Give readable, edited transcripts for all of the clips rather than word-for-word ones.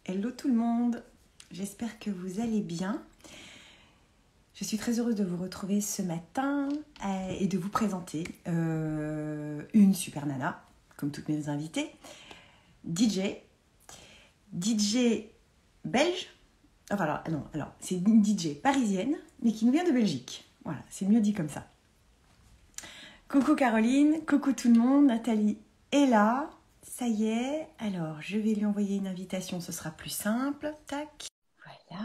Hello tout le monde, j'espère que vous allez bien. Je suis très heureuse de vous retrouver ce matin et de vous présenter une super nana, comme toutes mes invitées, DJ belge, enfin alors c'est une DJ parisienne, mais qui nous vient de Belgique. Voilà, c'est mieux dit comme ça. Coucou Caroline, coucou tout le monde, Nathalie est là. Ça y est, alors je vais lui envoyer une invitation, ce sera plus simple. Tac, voilà.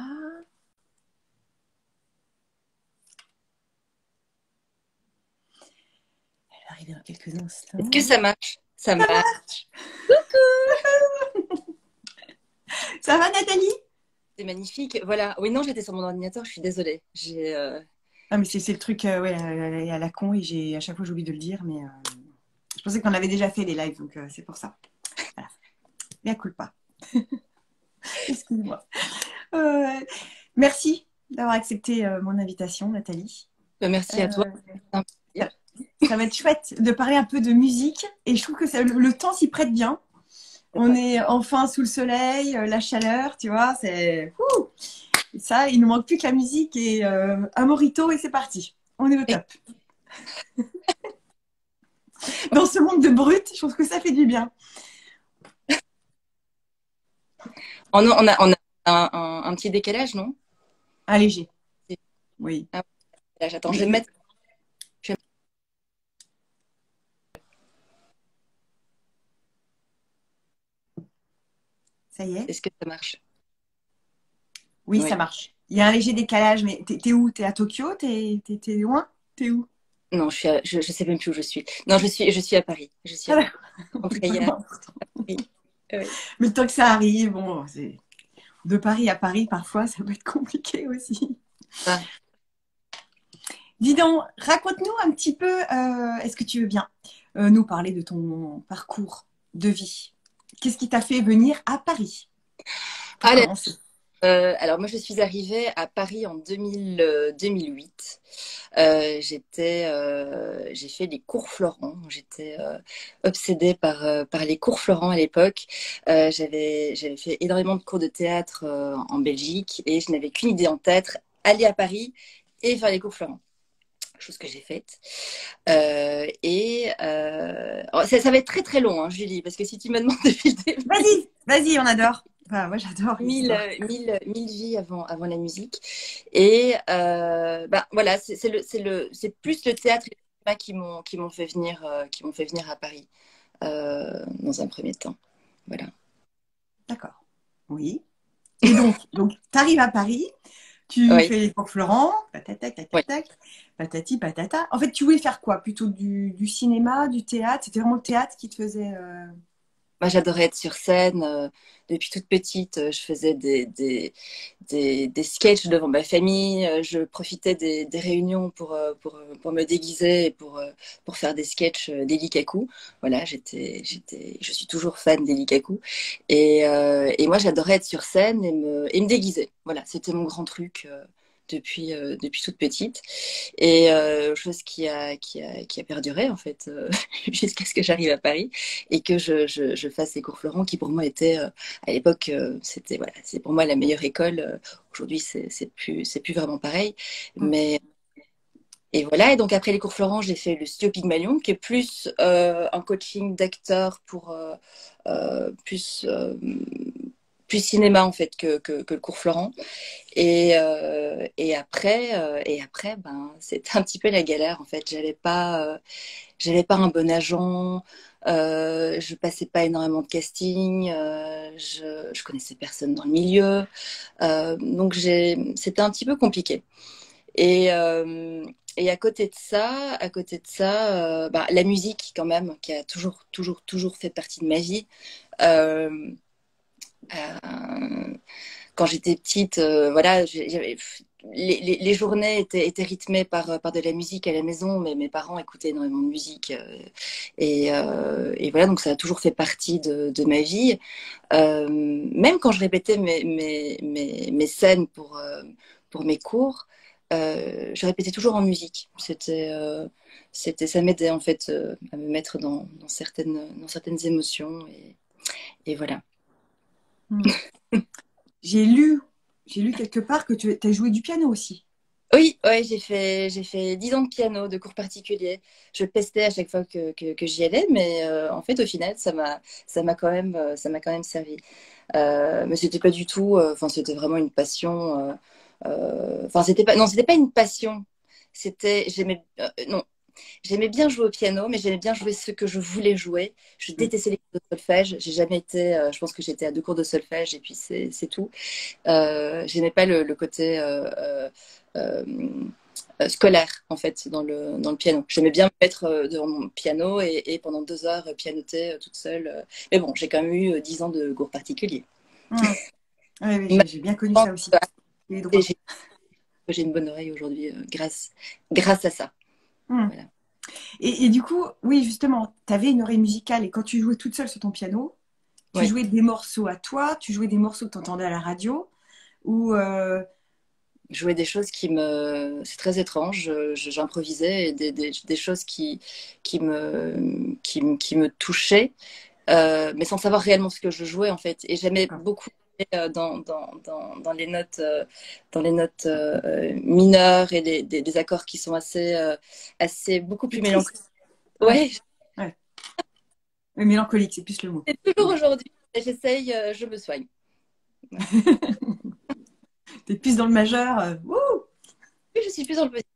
Elle va arriver dans quelques instants. Est-ce que ça marche? Ça Ça marche. marche. Ça va Nathalie? C'est magnifique. Voilà. Oui, non, j'étais sur mon ordinateur, je suis désolée. Ah mais c'est le truc ouais, à la con et à chaque fois j'oublie de le dire, mais je pensais qu'on avait déjà fait les lives, donc c'est pour ça. Voilà. Mea culpa. Excuse-moi. Euh, merci d'avoir accepté mon invitation, Nathalie. Merci à toi. C'est un Ça, plaisir. ça va être chouette de parler un peu de musique et je trouve que le temps s'y prête bien. C'est On vrai. est enfin sous le soleil, la chaleur, tu vois, c'est ça, il nous manque plus que la musique et un mojito et c'est parti. On est au top. Dans ce monde de brut, je trouve que ça fait du bien. On a un petit décalage, non? Un léger, C'est- oui. Ah, décalage. Attends, je vais Mais me mettre. je vais- ça y est. Est-ce que ça marche? Oui, ça Oui. marche. Il y a un léger décalage, mais t'es où? T'es à Tokyo? T'es loin? T'es où? Non, je sais même plus où je suis. Non, je suis à Paris. Je suis à Ah, Paris. Rentrée hier. d'accord. Oui. Oui. Mais le temps que ça arrive, bon, de Paris à Paris, parfois, ça peut être compliqué aussi. Ah. Dis donc, raconte-nous un petit peu, est-ce que tu veux bien nous parler de ton parcours de vie? Qu'est-ce qui t'a fait venir à Paris pour Allez. commencer? Alors moi, je suis arrivée à Paris en 2008. J'ai fait les cours Florent. J'étais obsédée par les cours Florent à l'époque. J'avais fait énormément de cours de théâtre en Belgique et je n'avais qu'une idée en tête, aller à Paris et faire les cours Florent. Chose que j'ai faite. Oh, ça va être très très long, hein, Julie, parce que si tu me demandes depuis le début, Vas-y, on adore. Enfin, moi, j'adore l'histoire. mille vies avant la musique. Et ben, voilà, c'est plus le théâtre et le cinéma qui m'ont fait venir à Paris dans un premier temps. Voilà. D'accord. Oui. Et donc tu arrives à Paris, tu Oui, fais les cours Florent, patatac, tac, oui. tac, tac, patati, patata. En fait, tu voulais faire quoi? Plutôt du cinéma, du théâtre? C'était vraiment le théâtre qui te faisait. Moi, j'adorais être sur scène. Depuis toute petite, je faisais des sketchs devant ma famille. Je profitais des réunions pour me déguiser et pour faire des sketchs d'Eli Kaku. Voilà, je suis toujours fan d'Eli Kaku. Et moi, j'adorais être sur scène et me déguiser. Voilà, c'était mon grand truc depuis toute petite. Et chose qui a perduré, en fait, jusqu'à ce que j'arrive à Paris et que je fasse les cours Florent, qui pour moi était, à l'époque, c'était, voilà, c'est pour moi la meilleure école. Aujourd'hui, c'est plus vraiment pareil. Hmm. Mais, et voilà, et donc après les cours Florent, j'ai fait le studio Pygmalion, qui est plus un coaching d'acteur pour plus cinéma, en fait, que le cours Florent. Et après, ben, c'était un petit peu la galère, en fait. J'avais pas un bon agent, je passais pas énormément de casting, je connaissais personne dans le milieu, donc c'était un petit peu compliqué. Et, euh, et à côté de ça, bah, la musique quand même, qui a toujours, toujours, toujours fait partie de ma vie. Euh, euh, Quand j'étais petite, voilà, les journées étaient rythmées par de la musique à la maison, mais mes parents écoutaient énormément de musique. Et voilà, donc ça a toujours fait partie de ma vie. Même quand je répétais mes scènes pour mes cours, je répétais toujours en musique. Ça m'aidait en fait à me mettre dans certaines émotions. Et voilà. Hmm. j'ai lu, j'ai lu quelque part que tu as joué du piano aussi. Oui, ouais, j'ai fait 10 ans de piano, de cours particuliers. Je pestais à chaque fois que j'y allais, mais en fait, au final, ça m'a quand même servi. Mais c'était pas du tout, enfin, c'était vraiment une passion. Enfin, c'était pas, non, c'était pas une passion. Non, j'aimais bien jouer au piano, mais j'aimais bien jouer ce que je voulais jouer. Je Mm. détestais les cours de solfège. J'ai jamais été, je pense que j'étais à 2 cours de solfège et puis c'est tout. J'aimais pas le côté euh, scolaire en fait dans le piano. J'aimais bien me mettre devant mon piano et pendant 2 heures pianoter toute seule. Mais bon, j'ai quand même eu 10 ans de cours particuliers. Mm. Oui, oui, j'ai bien connu Maintenant, ça aussi. Les droits. j'ai j'ai une bonne oreille aujourd'hui grâce à ça. Mm. Voilà. Et du coup, oui, justement, tu avais une oreille musicale et quand tu jouais toute seule sur ton piano, tu Ouais. jouais des morceaux à toi, tu jouais des morceaux que tu entendais à la radio, ou Jouer des choses c'est très étrange. J'improvisais et des choses qui me touchaient, mais sans savoir réellement ce que je jouais en fait. Et j'aimais beaucoup dans dans les notes mineures et des accords qui sont assez beaucoup c'est plus mélancoliques. triste. Ouais, Ouais, ouais. Mais mélancolique, c'est plus le mot. c'est toujours aujourd'hui. J'essaye, je me soigne. Voilà. T'es plus dans le majeur. Wouh. Oui, je suis plus dans le positif.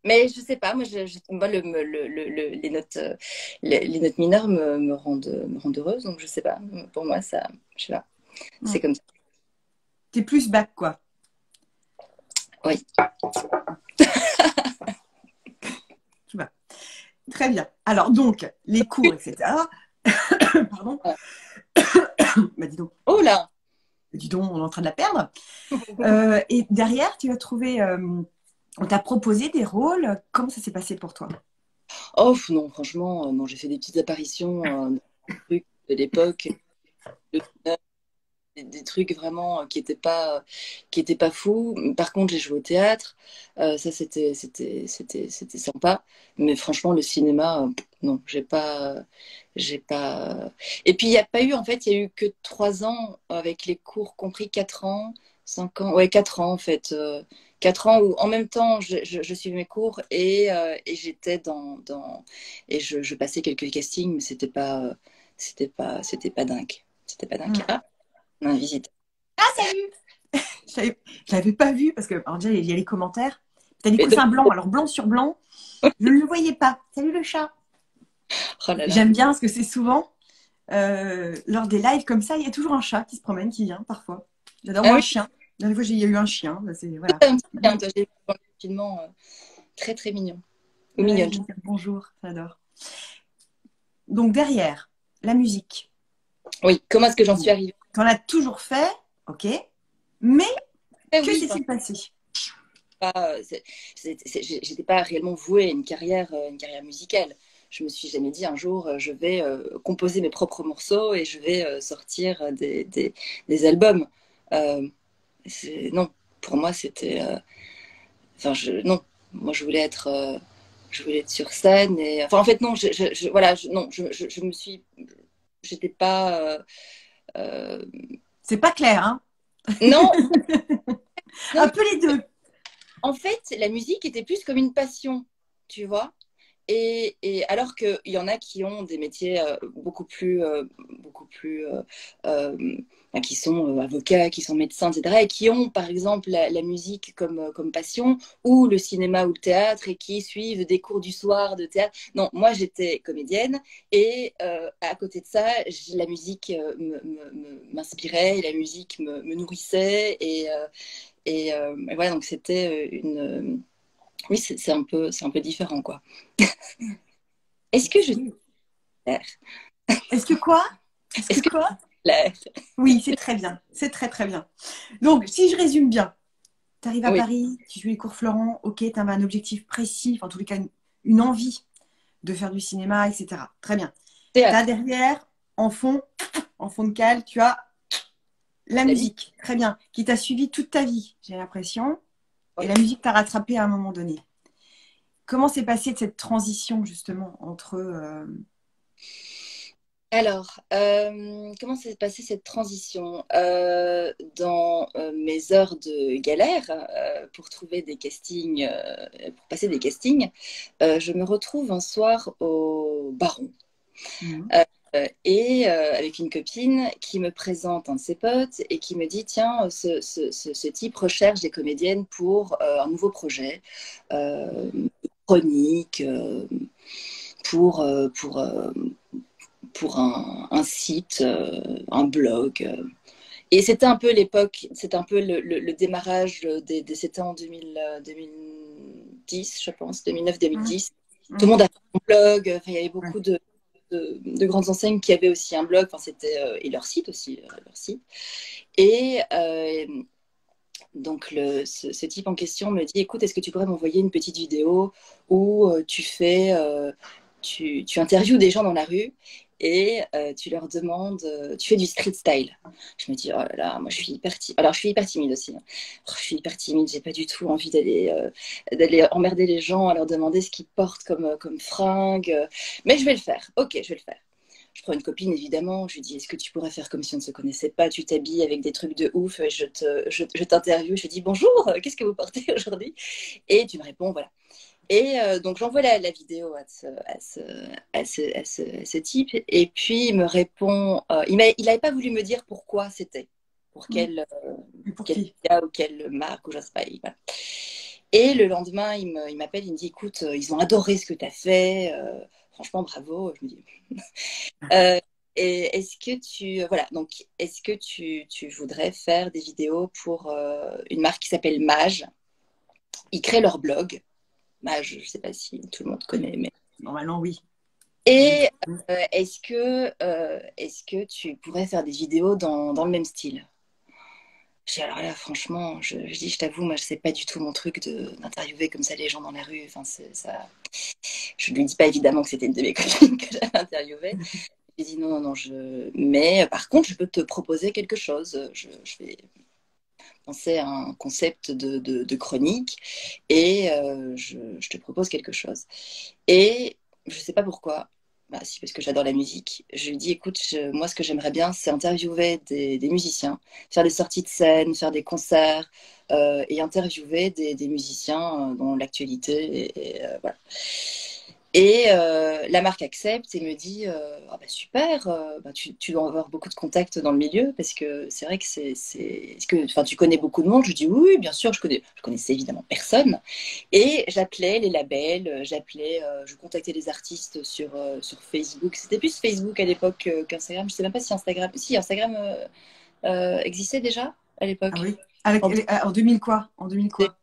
Mais je sais pas, moi les notes, les notes mineures me rendent heureuse, donc je sais pas. Pour moi, ça, je sais pas. C'est Mm. comme ça. T'es plus bac, quoi. Oui. Tu vois. Très bien. Alors, donc, les cours, etc. Pardon. Bah, Oh là! dis donc, on est en train de la perdre. Et derrière, tu as trouvé, on t'a proposé des rôles. Comment ça s'est passé pour toi? Oh non, franchement, non, j'ai fait des petites apparitions des trucs de l'époque, de- des trucs vraiment qui étaient pas fous. Par contre, j'ai joué au théâtre, ça c'était sympa. Mais franchement, le cinéma, non, j'ai pas. Et puis il y a pas eu, en fait, il y a eu que 3 ans avec les cours compris, 4 ans, 5 ans, ouais, 4 ans en fait. 4 ans où en même temps je suivais mes cours et j'étais et je passais quelques castings, mais c'était pas dingue. C'était pas dingue. Hmm. Ah, on a un visiteur. Ah, salut! Je l'avais pas vu parce que, alors déjà, il y a les commentaires. T'as des Et donc, coussins blancs, alors blanc sur blanc. Je ne le voyais pas. Salut le chat! oh là là. J'aime bien parce que c'est souvent, lors des lives comme ça, il y a toujours un chat qui se promène, qui vient parfois. J'adore, ou Ah un oui, chien. La dernière fois, il y a eu un chien. Voilà. un petit chien, toi, j'ai vu dans le confinement, très très mignon. Ou Ouais, mignonne. je vais dire bonjour, j'adore. Donc derrière, la musique. Oui, comment est-ce que j'en suis arrivée? Tu en as toujours fait, ok, mais Eh que oui, enfin, s'est-il passé? pas, j'étais pas réellement vouée à une carrière musicale. Je me suis jamais dit un jour, je vais composer mes propres morceaux et je vais sortir des albums. Euh, non, pour moi, c'était. Enfin, non, moi, je voulais être sur scène et. Enfin, en fait, non, voilà, non, je me suis. J'étais pas. Euh, C'est pas clair, hein? Non, Un non. peu les deux. En fait, la musique était plus comme une passion, tu vois. Et alors qu'il y en a qui ont des métiers beaucoup plus enfin, qui sont avocats, qui sont médecins, etc., et qui ont, par exemple, la musique comme passion, ou le cinéma ou le théâtre, et qui suivent des cours du soir de théâtre. Non, moi, j'étais comédienne, et à côté de ça, la musique m'inspirait, et la musique me nourrissait, et voilà, donc c'était oui, c'est un peu différent, quoi. Est-ce que je suis Oui. claire? Est-ce que quoi? Est-ce que Est-ce que quoi? je suis claire? Oui, c'est très bien. C'est très très bien. Donc, si je résume bien, tu arrives à Oui, Paris, tu joues les cours Florent, ok, tu avais un objectif précis, enfin, en tous les cas, une envie de faire du cinéma, etc. Très bien. Tu as théâtre, derrière, en fond de cale, tu as la la musique. musique. Très bien. Qui t'a suivi toute ta vie, j'ai l'impression. Et Oui. la musique t'a rattrapé à un moment donné. Comment s'est passée cette transition, justement, entre Alors, comment s'est passée cette transition? Dans mes heures de galère pour trouver des castings, pour passer des castings, je me retrouve un soir au Baron. Mhm. Avec une copine qui me présente un de ses potes et qui me dit, tiens, ce type recherche des comédiennes pour un nouveau projet, chronique, pour pour un site, un blog. Et c'était un peu l'époque, c'était un peu le démarrage c'était en 2010, je pense, Mhm. 2009-2010. Tout le Mhm. monde a fait un blog, enfin, il y avait Ouais. beaucoup de grandes enseignes qui avaient aussi un blog, enfin, c'était, et leur site aussi, leur site. Et donc ce type en question me dit, écoute, est-ce que tu pourrais m'envoyer une petite vidéo où tu interviews des gens dans la rue et tu leur demandes, tu fais du street style. Je me dis, oh là là, moi je suis hyper timide. Alors je suis hyper timide aussi, hein. Oh, je suis hyper timide, j'ai pas du tout envie d'aller emmerder les gens à leur demander ce qu'ils portent comme fringues. Mais je vais le faire. Ok, je vais le faire. Je prends une copine, évidemment. Je lui dis, est-ce que tu pourrais faire comme si on ne se connaissait pas? Tu t'habilles avec des trucs de ouf. Je t'interviewe. Je lui dis, bonjour, qu'est-ce que vous portez aujourd'hui? Et tu me réponds, voilà. Et donc, j'envoie la vidéo à ce type. Et puis, il me répond, il n'avait pas voulu me dire pourquoi c'était, pour Mhm. Et pour quel qui? média ou quelle marque, ou je sais pas. Voilà. Et le lendemain, il m'appelle, il me dit, écoute, ils ont adoré ce que tu as fait. Franchement, bravo. Je me dis, euh, et est-ce que voilà, donc, est-ce que tu voudrais faire des vidéos pour une marque qui s'appelle Mage? Ils créent leur blog. Mage, je ne sais pas si tout le monde connaît, mais. Normalement, oui. Oui. Et est-ce que tu pourrais faire des vidéos dans le même style? Alors là, franchement, je dis, je t'avoue, moi, je sais pas du tout mon truc d'interviewer comme ça les gens dans la rue. Enfin, ça. Je lui dis pas évidemment que c'était une de mes copines que j'avais interviewée. J'ai dit non, non, non, mais par contre, je peux te proposer quelque chose. Je vais penser à un concept de chronique et je te propose quelque chose. Et je sais pas pourquoi. Bah, si, parce que j'adore la musique. Je lui dis, écoute, moi, ce que j'aimerais bien, c'est interviewer des musiciens, faire des sorties de scène, faire des concerts et interviewer des musiciens dans l'actualité. Voilà. Et la marque accepte et me dit ah bah super, bah tu dois avoir beaucoup de contacts dans le milieu parce que c'est vrai que est-ce que enfin tu connais beaucoup de monde. Je dis oui, oui, bien sûr, je connaissais évidemment personne et j'appelais les labels, je contactais les artistes sur Facebook. C'était plus Facebook à l'époque qu'Instagram. Je sais même pas si Instagram existait déjà à Ah l'époque. oui. En En 2000 quoi? En 2000 quoi?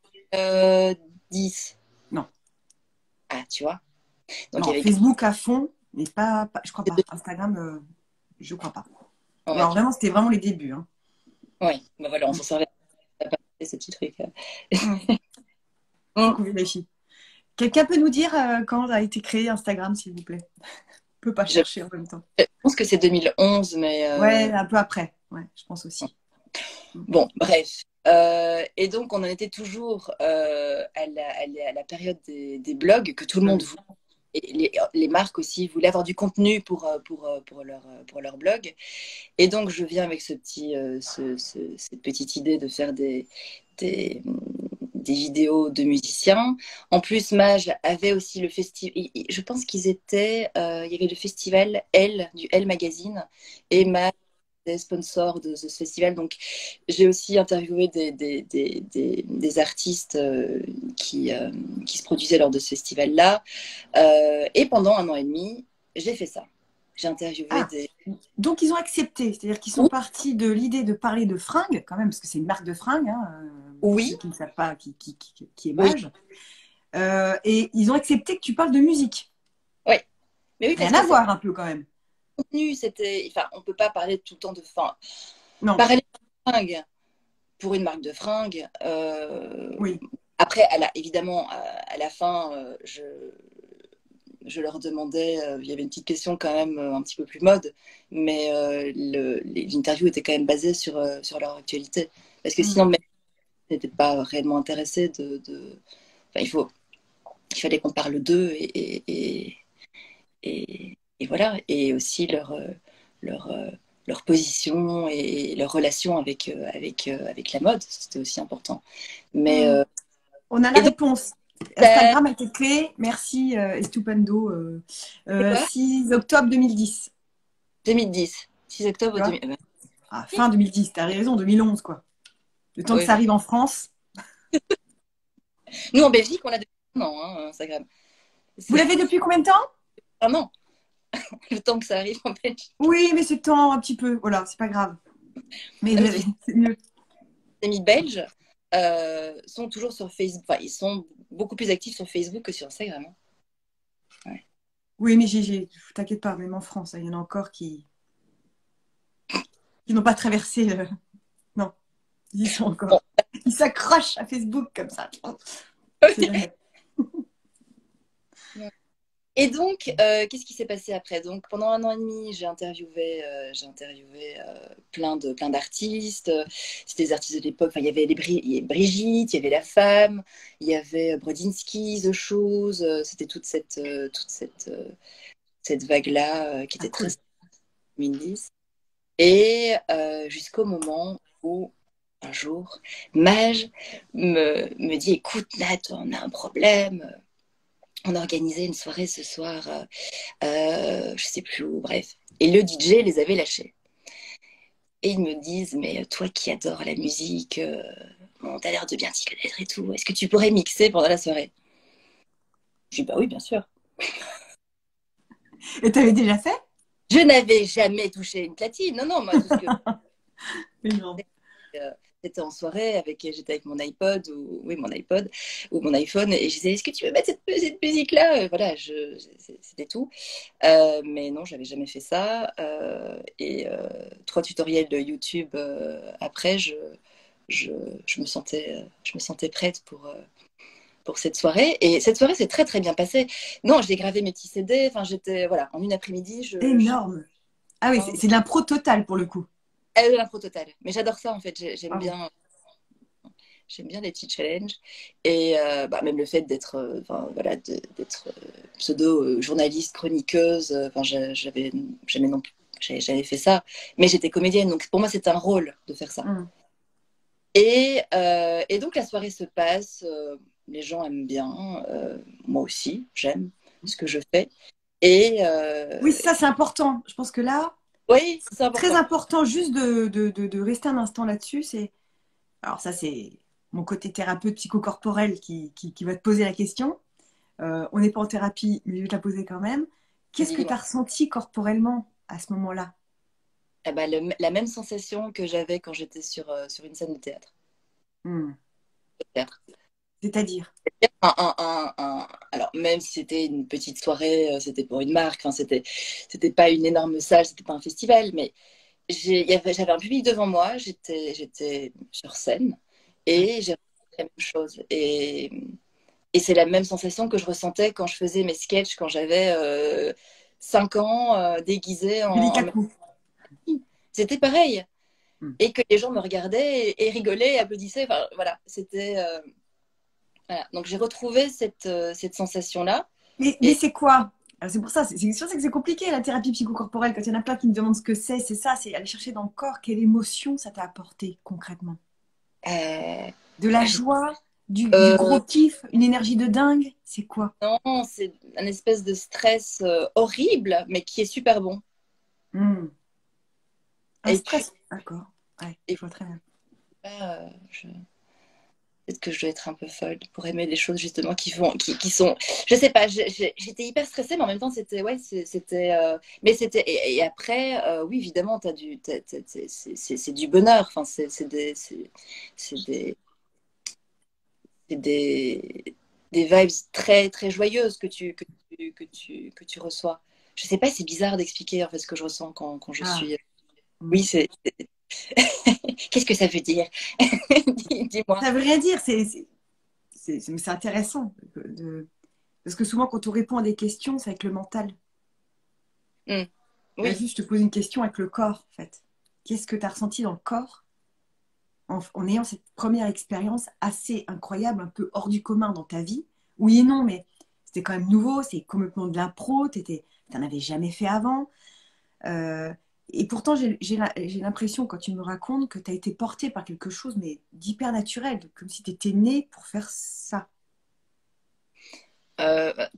10. Non. Ah, tu vois. Donc il Non, y avait Facebook à fond, mais je crois pas. Instagram, je crois pas. ouais, Alors vraiment, c'était vraiment les débuts, hein. ouais, bah voilà, on Mm. s'en servait à pas ces petits trucs. Mm. Faut Mm. qu'on vérifie. Quelqu'un peut nous dire quand a été créé Instagram, s'il vous plaît? On peut pas Je chercher en même temps. pense que c'est 2011, mais Ouais, un peu après. Ouais, je pense aussi. Mm. bon, bref. Et donc, on en était toujours à la période des blogs que tout le monde Blog. voulait. Et les marques aussi voulaient avoir du contenu pour leur blog. Et donc, je viens avec cette petite idée de faire des, des vidéos de musiciens. En plus, Mage avait aussi le festival. Je pense il y avait le festival Elle, du Elle Magazine. Et Mage était sponsor de ce festival. Donc, j'ai aussi interviewé des artistes qui se produisaient lors de ce festival-là. Et pendant un an et demi, j'ai fait ça. J'ai interviewé Ah, des. donc ils ont accepté, c'est-à-dire qu'ils sont Oui, partis de l'idée de parler de fringues, quand même, parce que c'est une marque de fringues, hein, pour ceux oui, qui ne savent pas qui est oui, Mage. Et ils ont accepté que tu parles de musique. oui. Mais oui, parce Rien que à c'est voir un peu quand même. contenu, enfin, on peut pas parler tout le temps de fin. Non, Parler de fringues pour une marque de fringues. oui. Après, évidemment, à la fin, je leur demandais, il y avait une petite question quand même un petit peu plus mode, mais l'interview était quand même basée sur leur actualité. Parce que Mm. sinon, même, ils n'étaient pas réellement intéressés enfin, il fallait qu'on parle d'eux et voilà, et aussi leur, euh, leur position et leur relation avec la mode, c'était aussi important. Mais, Hmm. On a la et donc, réponse. ça- Instagram a été créé. Merci, Estupendo. c'est quoi? 6 octobre 2010. 2010, 6 Tu octobre vois? 2010. Ah, fin 2010, t'as raison, 2011, quoi. Le temps que Oui, ça bon. arrive en France. Nous, en Belgique, on l'a depuis un an, hein, Instagram. Vous C'est l'avez depuis combien de temps? un an, le temps que ça arrive en Belgique. Oui, mais c'est temps un petit peu. Voilà, c'est pas grave. Mais Non, vous mais avez, c'est mieux. les amis belges sont toujours sur Facebook. Enfin, ils sont beaucoup plus actifs sur Facebook que sur Instagram, hein. Ouais. Oui, mais t'inquiète pas, même en France, hein, il y en a encore qui n'ont pas traversé le. Non, ils sont Bon. encore. Ils s'accrochent à Facebook comme ça. On sait jamais. Et donc, qu'est-ce qui s'est passé après? Donc, pendant un an et demi, j'ai interviewé plein d'artistes. C'était des artistes de l'époque. Enfin, il y avait il y avait Brigitte, il y avait La Femme, il y avait Brodinski, The Shoes. C'était cette vague-là qui Ah, était très cool. 2010. Et jusqu'au moment où, un jour, Mage me dit, écoute, Nat, on a un problème. On a organisé une soirée ce soir, je sais plus où, bref. Et le DJ les avait lâchés. Et ils me disent, mais toi qui adores la musique, bon, t'as l'air de bien t'y connaître et tout, est-ce que tu pourrais mixer pendant la soirée? Je dis, bah oui, bien sûr. Et t'avais déjà fait? Je n'avais jamais touché une platine. Non, non, moi, tout ce que Oui, non. euh, c'était en soirée, j'étais avec mon iPod, oui, mon iPod, ou mon iPhone, et je disais, est-ce que tu veux mettre cette musique-là? Voilà, c'était tout. Mais non, j'avais jamais fait ça. Et 3 tutoriels de YouTube après, je, je me sentais prête pour cette soirée. Et cette soirée s'est très très bien passée. Non, j'ai gravé mes petits CD. Enfin, voilà, en une après-midi, Énorme. Ah oui, c'est de l'impro total pour le coup. l'impro totale. Mais j'adore ça en fait. Bravo. J'aime bien les petits challenges. Et bah, même le fait d'être enfin, voilà, d'être pseudo-journaliste, chroniqueuse. Enfin, j'avais jamais non plus. J'avais fait ça. Mais j'étais comédienne. Donc pour moi, c'était un rôle de faire ça. Hmm. Et donc la soirée se passe. Les gens aiment bien. Moi aussi, j'aime ce que je fais. Et Oui, ça c'est important. Je pense que là, oui, c'est très important. important juste de rester un instant là-dessus. Alors ça c'est mon côté thérapeute psychocorporel qui va te poser la question. On n'est pas en thérapie, mais je vais te la poser quand même. Qu'est-ce que tu Dis-moi. as ressenti corporellement à ce moment-là? Eh ben, la même sensation que j'avais quand j'étais sur une scène de théâtre. Hmm. Théâtre. C'est-à-dire? Alors, même si c'était une petite soirée, c'était pour une marque, enfin, c'était pas une énorme salle, c'était pas un festival, mais j'avais un public devant moi, j'étais sur scène Ouais. et j'ai ressenti la même chose. Et c'est la même sensation que je ressentais quand je faisais mes sketchs quand j'avais 5 ans, déguisée Délicat en. coup. C'était pareil. Hmm. Et que les gens me regardaient et rigolaient, applaudissaient. Enfin, voilà, c'était. Voilà. Donc j'ai retrouvé cette sensation-là. Mais Et c'est quoi? Alors, c'est pour ça, c'est sûr que c'est compliqué la thérapie psychocorporelle. Quand il y en a plein qui me demandent ce que c'est ça, c'est aller chercher dans le corps quelle émotion ça t'a apporté concrètement. euh, De la bah, joie, du euh, gros kiff, une énergie de dingue, c'est quoi? non, c'est un espèce de stress horrible, mais qui est super bon. Hmm. Un Et puis, stress, d'accord. Ouais, et je vois très bien. peut-être que je dois être un peu folle pour aimer des choses justement qui sont. Je sais pas, j'étais hyper stressée, mais en même temps, c'était. Ouais, c'était. Mais c'était. Et après, oui, évidemment, c'est du bonheur. Enfin, c'est des, c'est des vibes très, très joyeuses que tu reçois. Je sais pas, c'est bizarre d'expliquer en fait ce que je ressens quand je Ah. suis. Hmm. Oui, c'est. Qu'est-ce que ça veut dire? Dis-moi. Ça veut rien dire, mais c'est intéressant. Parce que souvent, quand on répond à des questions, c'est avec le mental. Hmm. Là, Oui. juste, je te pose une question avec le corps, en fait. Qu'est-ce que tu as ressenti dans le corps en ayant cette première expérience assez incroyable, un peu hors du commun dans ta vie? Oui et non, mais c'était quand même nouveau, c'est complètement de l'impro, t'en avais jamais fait avant. Euh, et pourtant, j'ai l'impression, quand tu me racontes, que tu as été portée par quelque chose, mais d'hyper naturel, comme si tu étais née pour faire ça.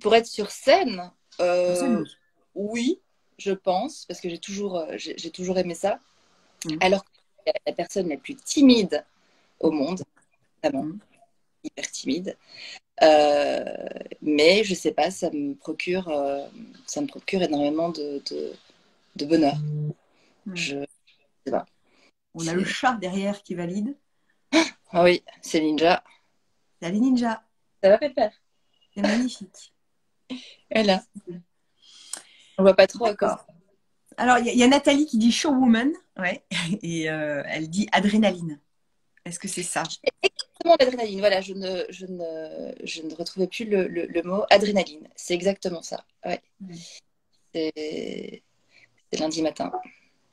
Pour être sur scène, Sur scène, oui. oui, je pense, parce que j'ai toujours aimé ça. Mm, Alors que la personne la plus timide au monde, vraiment mm, hyper timide. Euh, mais je sais pas, ça me procure énormément de bonheur. mm. Je sais pas. On a le C'est... chat derrière qui valide. Ah oui, c'est ninja. C'est les ninjas. Ça va faire. C'est magnifique. Voilà. On voit pas trop à cause. D'accord. Alors, il y a Nathalie qui dit showwoman. Ouais. Et elle dit adrénaline. Est-ce que c'est ça? Exactement l'adrénaline. Voilà, je ne retrouvais plus le mot adrénaline. C'est exactement ça. Ouais. Mm. C'est c'est lundi matin.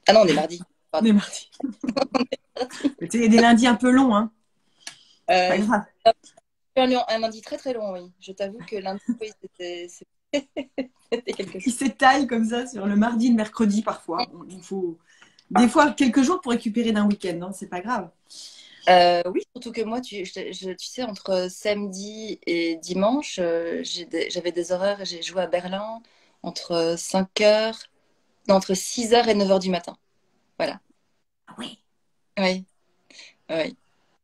Ah non, on est mardi. On est Pardon. mardi. Tu sais, il y a des lundis un peu longs, hein. C'est pas Euh, grave. un lundi très très long, oui. Je t'avoue que lundi, oui, c'était quelque Qui chose. s'étale comme ça sur le mardi, le mercredi parfois. Bon, il faut des fois quelques jours pour récupérer d'un week-end, hein, c'est pas grave. Oui, surtout que moi, tu sais, entre samedi et dimanche, j'avais des horaires, j'ai joué à Berlin entre 5 heures, non, entre 6 heures et 9 heures du matin. Voilà. Ah oui, Oui, oui.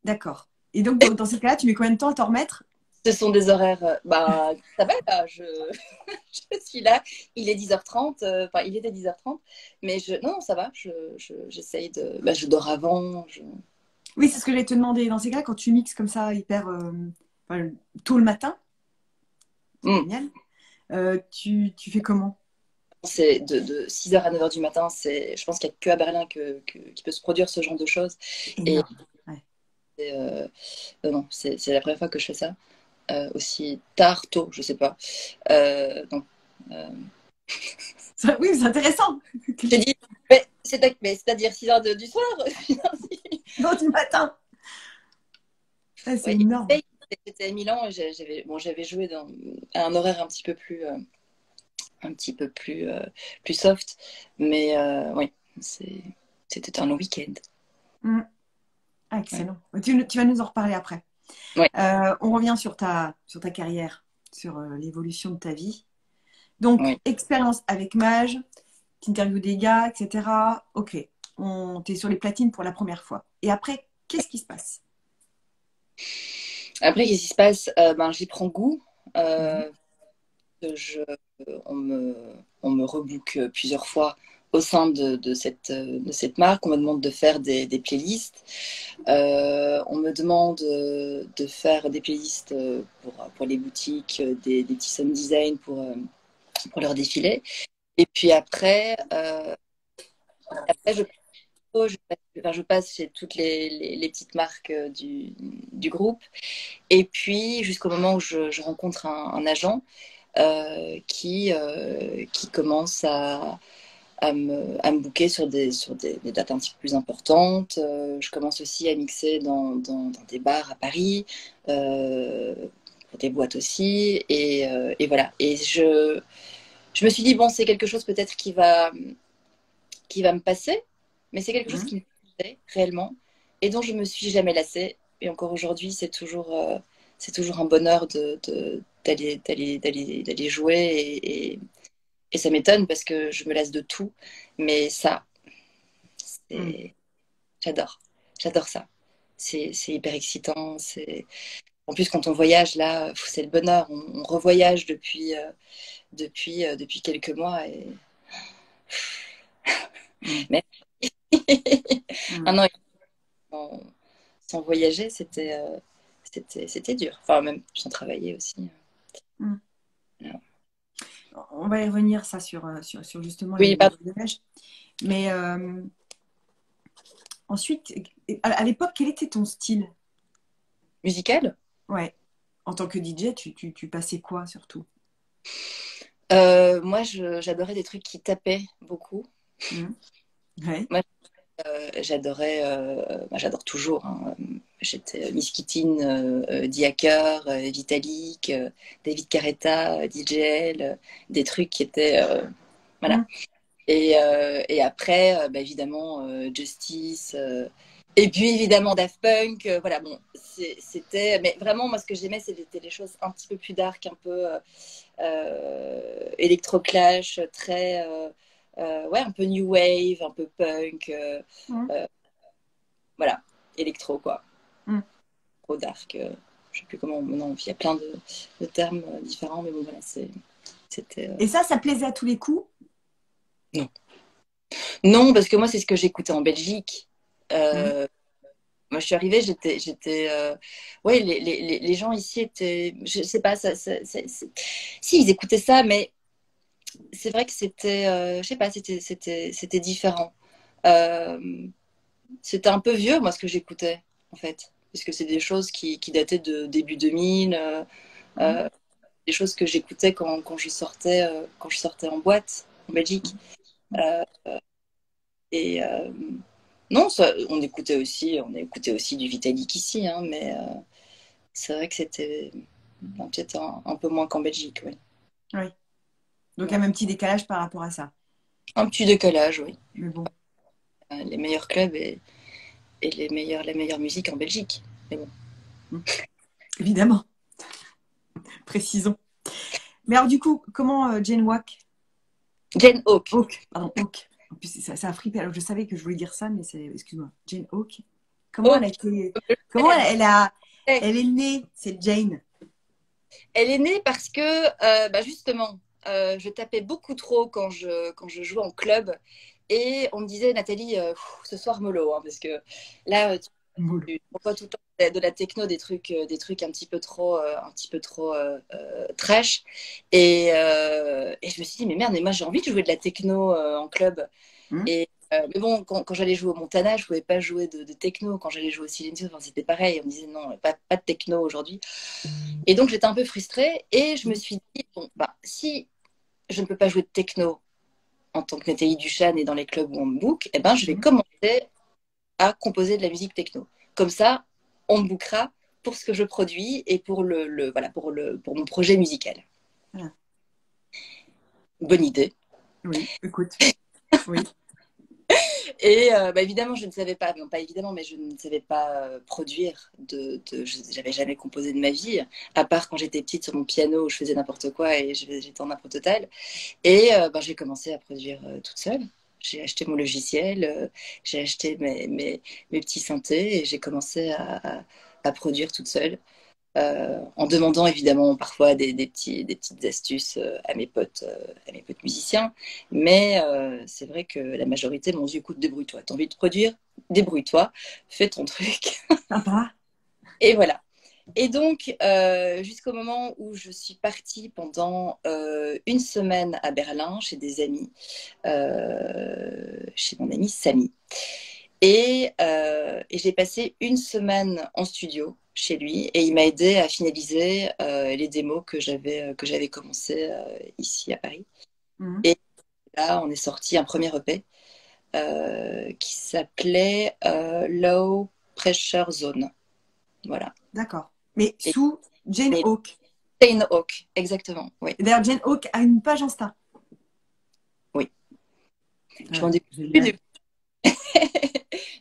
d'accord. Et donc, dans ces cas-là, tu mets combien de temps à t'en remettre? Ce sont des horaires, bah, ça va là, je suis là, il est 10h30, enfin, il était 10h30, mais non, ça va, j'essaye bah, je dors avant, Oui, c'est ce que j'allais te demander. Dans ces cas, quand tu mixes comme ça hyper enfin, tôt le matin, c'est Hmm. génial. Tu fais comment? C'est de 6 heures à 9 heures du matin, je pense qu'il n'y a que à Berlin qui peut se produire ce genre de choses. C'est Et énorme. Ouais. euh, non, c'est la première fois que je fais ça. Aussi tard, tôt, je sais pas. Donc, euh, Oui, c'est intéressant. j'ai dit, mais c'est-à-dire 6 heures du soir. Non, du matin. Ah, c'est Ouais, énorme. j'étais à Milan et j'avais joué à un horaire plus soft. Mais oui, c'était un long week-end. Mm. Ah, Ouais. excellent. Tu vas nous en reparler après. Ouais, On revient sur ta carrière, sur l'évolution de ta vie. Donc, ouais. expérience avec Mage, t'interviews des gars, etc. Ok, t'es sur les platines pour la première fois. Et après, qu'est-ce qui se passe? Après, qu'est-ce qui se passe? Ben, j'y prends goût. Mhm. Euh, je, on me, on me rebook plusieurs fois au sein de cette marque. On me demande de faire des playlists. On me demande de faire des playlists pour les boutiques, des petits sound design pour leur défilé. Et puis après je passe chez toutes les petites marques du groupe. Et puis jusqu'au moment où je rencontre un agent qui commence à me booker sur des dates un petit peu plus importantes. Je commence aussi à mixer dans des bars à Paris, euh, pour des boîtes aussi. Et voilà. Et je me suis dit, bon, c'est quelque chose peut-être qui va me passer, mais c'est quelque chose Mhm. qui me plaît réellement et dont je me suis jamais lassée. Et encore aujourd'hui, c'est toujours un bonheur d'aller jouer et ça m'étonne parce que je me lasse de tout. Mais ça, Mhm. c'est, j'adore. J'adore ça. C'est hyper excitant. En plus, quand on voyage là, c'est le bonheur. On revoyage depuis quelques mois et Mhm. mais un Mhm. an sans voyager, c'était dur. Enfin, même sans travailler aussi. Mhm. Voilà. On va y revenir, ça, sur justement Oui, les pardon. voyages. Mais ensuite, à l'époque, quel était ton style? Musical. Ouais. En tant que DJ, tu passais quoi surtout? Moi, j'adorais des trucs qui tapaient beaucoup. Mhm. Ouais. Moi, j'adorais, j'adore toujours, hein. j'étais Miss Kittin, D-Hacker, Vitalik, David Carretta, DJL, des trucs qui étaient voilà. Mm. Et après, bah, évidemment, Justice. Et puis évidemment Daft Punk. Voilà, bon, c'était. Mais vraiment, moi, ce que j'aimais, c'était les choses un petit peu plus dark, un peu électroclash, très. Ouais, un peu new wave, un peu punk. Mm. Voilà, électro, quoi. Mm. Trop dark. Je sais plus comment. Non, il y a plein de termes différents, mais bon, voilà, c'était. Et ça plaisait à tous les coups? Non. Non, parce que moi, c'est ce que j'écoutais en Belgique. Mm. Moi, je suis arrivée, ouais, les gens ici étaient, je sais pas, si ils écoutaient ça, mais c'est vrai que c'était, je sais pas, c'était différent. Euh, C'était un peu vieux, moi, ce que j'écoutais, en fait, puisque c'est des choses qui dataient de début 2000, Mm. des choses que j'écoutais quand je sortais en boîte en Belgique. Mm. Euh, et non, ça, on écoutait aussi du Vitalik ici, hein, mais c'est vrai que c'était peut-être un peu moins qu'en Belgique, oui. Oui. Donc, il y a Ouais. même un petit décalage par rapport à ça. Un petit décalage, oui. Mais bon. Les meilleurs clubs et la meilleure musique en Belgique. Mais bon. Mm. Évidemment. Précisons. Mais alors, du coup, comment Jane Wack? Jane Hawk. Hawk, pardon, Hawk. En plus, ça a frippé. Alors, je savais que je voulais dire ça, mais c'est, excuse-moi, Jane Hawk. Comment elle a Hawk, été, comme le comment célèbre. elle est née, cette Jane? Elle est née parce que, bah justement, je tapais beaucoup trop quand je jouais en club. Et on me disait, Nathalie, ce soir mollo, hein, parce que là, Moule. on voit tout le temps de la techno, des trucs un petit peu trop trash. Et je me suis dit, mais merde, mais moi j'ai envie de jouer de la techno en club. Hmm. Mais bon, quand j'allais jouer au Montana, je pouvais pas jouer de techno. Quand j'allais jouer au Silencio, enfin, c'était pareil. On me disait non, pas de techno aujourd'hui. Et donc j'étais un peu frustrée et je me suis dit, bon, bah, si je ne peux pas jouer de techno en tant que Nathalie Duchan et dans les clubs où on me book, eh ben, je vais Hmm. commencer à composer de la musique techno. Comme ça, on me bookera pour ce que je produis et pour voilà, pour mon projet musical. Voilà. Bonne idée. Oui, écoute. Oui. Et bah, évidemment, je ne savais pas, non pas évidemment, mais je ne savais pas produire. J'avais jamais composé de ma vie, à part quand j'étais petite sur mon piano où je faisais n'importe quoi et j'étais en impro total. Et bah, j'ai commencé à produire toute seule. J'ai acheté mon logiciel, j'ai acheté mes petits synthés et j'ai commencé à produire toute seule. En demandant évidemment parfois des petites astuces à mes potes musiciens. Mais c'est vrai que la majorité m'ont dit, écoute, débrouille-toi. T'as envie de produire? Débrouille-toi, fais ton truc. Sympa. Et voilà. Et donc, jusqu'au moment où je suis partie pendant une semaine à Berlin chez des amis, chez mon ami Samy. Et j'ai passé une semaine en studio chez lui et il m'a aidé à finaliser les démos que j'avais commencé ici à Paris. Hmm. Et là, on est sorti un premier EP qui s'appelait Low Pressure Zone. Voilà. D'accord. Mais Et, sous Jane et Hawk. Plain Hawk, exactement. Oui, Et d'ailleurs, Jane Hawk a une page Insta. oui. Je m'en Ouais, dis plus génial. du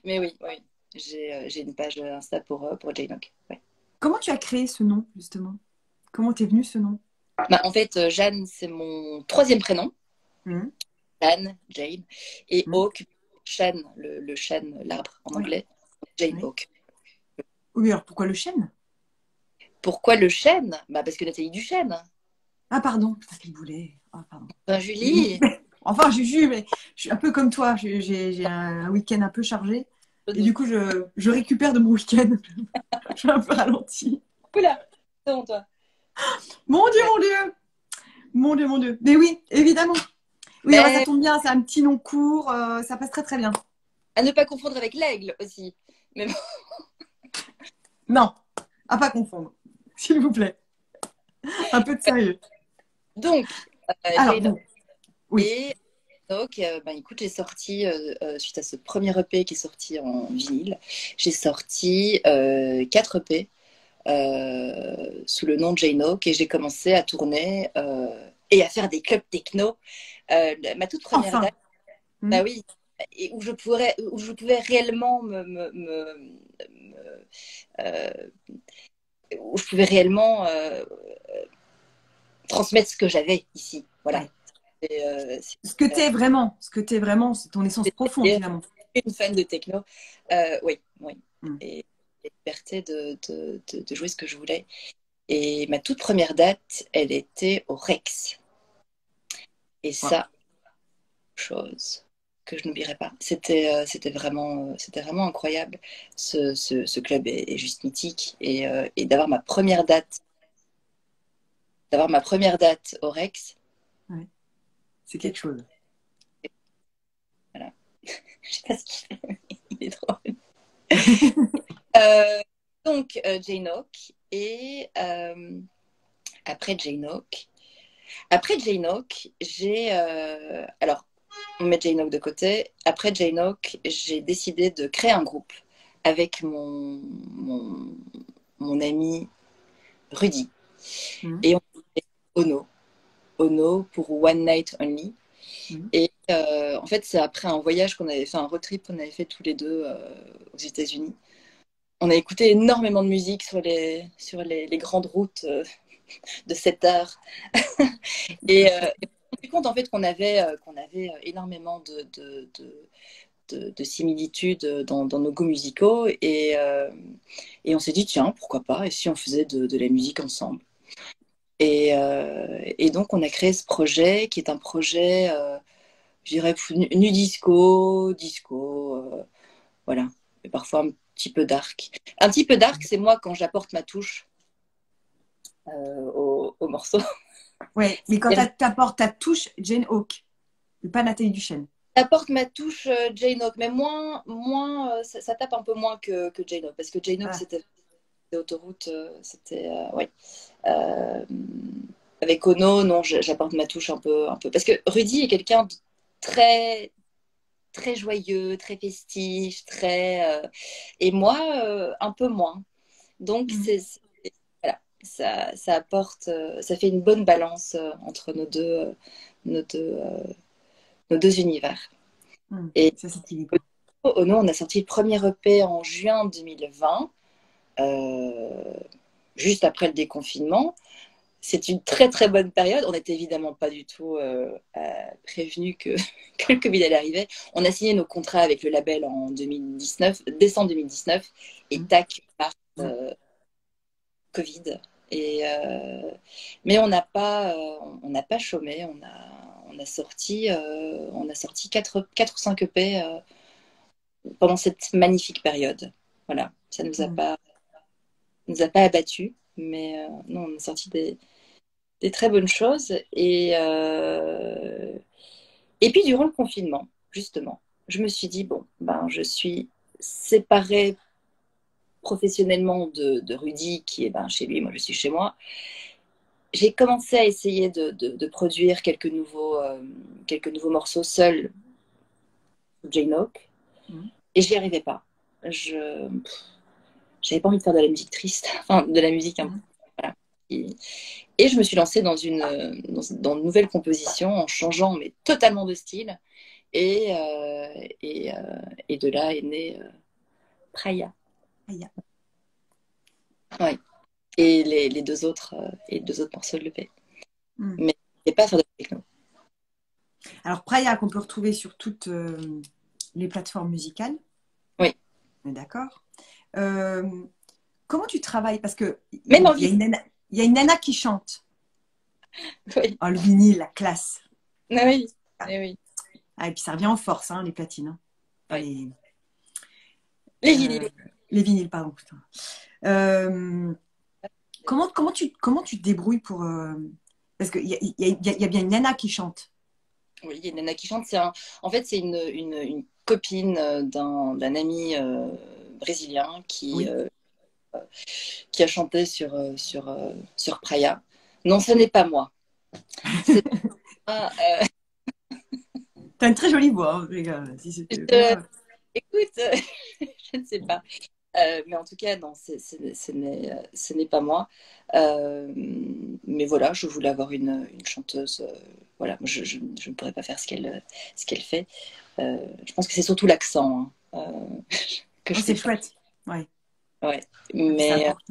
mais oui, oui. J'ai une page Insta pour Jane Hawk. Ouais. Comment tu as créé ce nom, justement? Comment t'es venu ce nom? Bah, en fait, Jeanne, c'est mon troisième prénom. Hmm. Jeanne, Jane. Et Hmm. Hawk, chêne, le chêne, l'arbre en Oui, anglais. Jane oui. Hawk. Oui, alors pourquoi le chêne? Pourquoi le chêne? Bah, parce que Nathalie Duchesne. Ah, pardon, parce qu'il voulait. Ah, pardon. Enfin, Oui. Julie. Enfin, Juju, mais je suis un peu comme toi. J'ai un week-end un peu chargé. Je Et du doute. coup, je récupère de mon week-end. Je suis un peu ralenti. Oula, c'est bon, toi. Mon Dieu, Ouais. mon Dieu! Mon Dieu, mon Dieu. Mais oui, évidemment. Oui, ouais, ça Mais tombe bien, c'est un petit nom court, ça passe très très bien. à ne pas confondre avec l'aigle aussi. Mais bon. Non, à pas confondre, s'il vous plaît. Un peu de sérieux. Donc, Alors, Jane Hawk. bon, oui. Et Donc, ben, écoute, j'ai sorti, suite à ce premier EP qui est sorti en vinyle, j'ai sorti 4 EP sous le nom de Jane Oak et j'ai commencé à tourner et à faire des clubs techno. Ma toute première Enfin. date, bah oui, et où je pouvais réellement euh, où je pouvais réellement transmettre ce que j'avais ici. Voilà. Ouais. Et, Ce que t'es vraiment, c'est ton essence profonde c'était finalement. une fan de techno. Oui, oui. Mm. Et la liberté de jouer ce que je voulais. Et ma toute première date, elle était au Rex. Et Wow. ça, chose que je n'oublierai pas. C'était vraiment incroyable. Ce club est juste mythique. Et d'avoir ma première date au Rex, Ouais. C'est quelque c'était, chose. voilà. Je sais pas ce qu'il fait, mais il est drôle. Euh, donc, Jane Hawk. Et après Jane Hawk, alors, on met Jane Hawk de côté. Après Jane Hawk, j'ai décidé de créer un groupe avec mon ami Rudy. Mm. Et on fait Ono. Ono pour One Night Only. Mm. Et en fait, c'est après un voyage qu'on avait fait, un road trip qu'on avait fait tous les deux aux États-Unis. On a écouté énormément de musique les grandes routes de 7 heures. Et on s'est rendu compte en fait qu'on avait énormément de similitudes dans nos goûts musicaux et on s'est dit tiens pourquoi pas et si on faisait de la musique ensemble et donc on a créé ce projet qui est un projet je dirais nu disco voilà et parfois un petit peu dark c'est moi quand j'apporte ma touche au morceau. Ouais, mais quand t'apportes ta touche Jane Hawk, et pas Nathalie Duchesne. J'apporte ma touche Jane Hawk, mais ça tape un peu moins que Jane Hawk, parce que Jane Hawk, Ah, c'était autoroute, ouais. Euh, avec Ono, non, j'apporte ma touche un peu. Parce que Rudy est quelqu'un de très, très joyeux, très festif, et moi, un peu moins. Donc, mm. voilà, ça apporte, ça fait une bonne balance entre nos deux, euh, nos deux univers. Mm. Et Ça c'est équilibre. Ono, on a sorti le premier EP en juin 2020, euh, juste après le déconfinement. C'est une très très bonne période. On n'était évidemment pas du tout prévenu que le Covid allait arriver. On a signé nos contrats avec le label en 2019, décembre 2019, et Mm. tac, mars, Mm. Covid. Et, mais on n'a pas chômé. On a sorti 4 ou 5 EP pendant cette magnifique période. Voilà, ça Mm. nous a pas abattus, mais non, on a sorti des très bonnes choses. Et puis durant le confinement, justement, je me suis dit, bon, ben, je suis séparée professionnellement de Rudy, qui est ben, chez lui, moi je suis chez moi. J'ai commencé à essayer de produire quelques nouveaux morceaux seuls, Jane Hawk, Mm. et j'y arrivais pas. Je J'avais pas envie de faire de la musique triste, enfin de la musique un peu. Mm. Voilà. Et je me suis lancée dans une nouvelle composition en changeant mais totalement de style. Et, euh, et, euh, et de là est né Praia. Aïe. Ouais. Et les deux autres morceaux de l'EP. Mm. Mais c'est pas faire de la techno. Alors Praia qu'on peut retrouver sur toutes les plateformes musicales. Oui. On est d'accord. Euh, Comment tu travailles? Parce que Même bon, en vie. il y a une nana qui chante. Oui. Oh, le vinyle, la classe. Ah oui. Ah, Ah oui. ah, et puis ça revient en force, hein, les platines. Hein. Enfin, Oui. Les euh, vinyles. les vinyles, pardon. Putain. Euh, comment tu te débrouilles pour... Parce qu'il y a bien une nana qui chante. Oui, il y a une nana qui chante. En fait, c'est une copine d'un ami brésilien Oui. qui a chanté sur Praia. Non, ce n'est pas moi. C'est pas, T'as une très jolie voix, hein, je rigole. Si c'était Je- pas... Écoute, je ne sais pas. Mais en tout cas, non, ce n'est pas moi. Mais voilà, je voulais avoir une chanteuse. Voilà, je ne pourrais pas faire ce qu'elle fait. Je pense que c'est surtout l'accent, hein, que Oh, je c'est sais pas. chouette. Ouais. Ouais. Et puis ça Mais, apporte.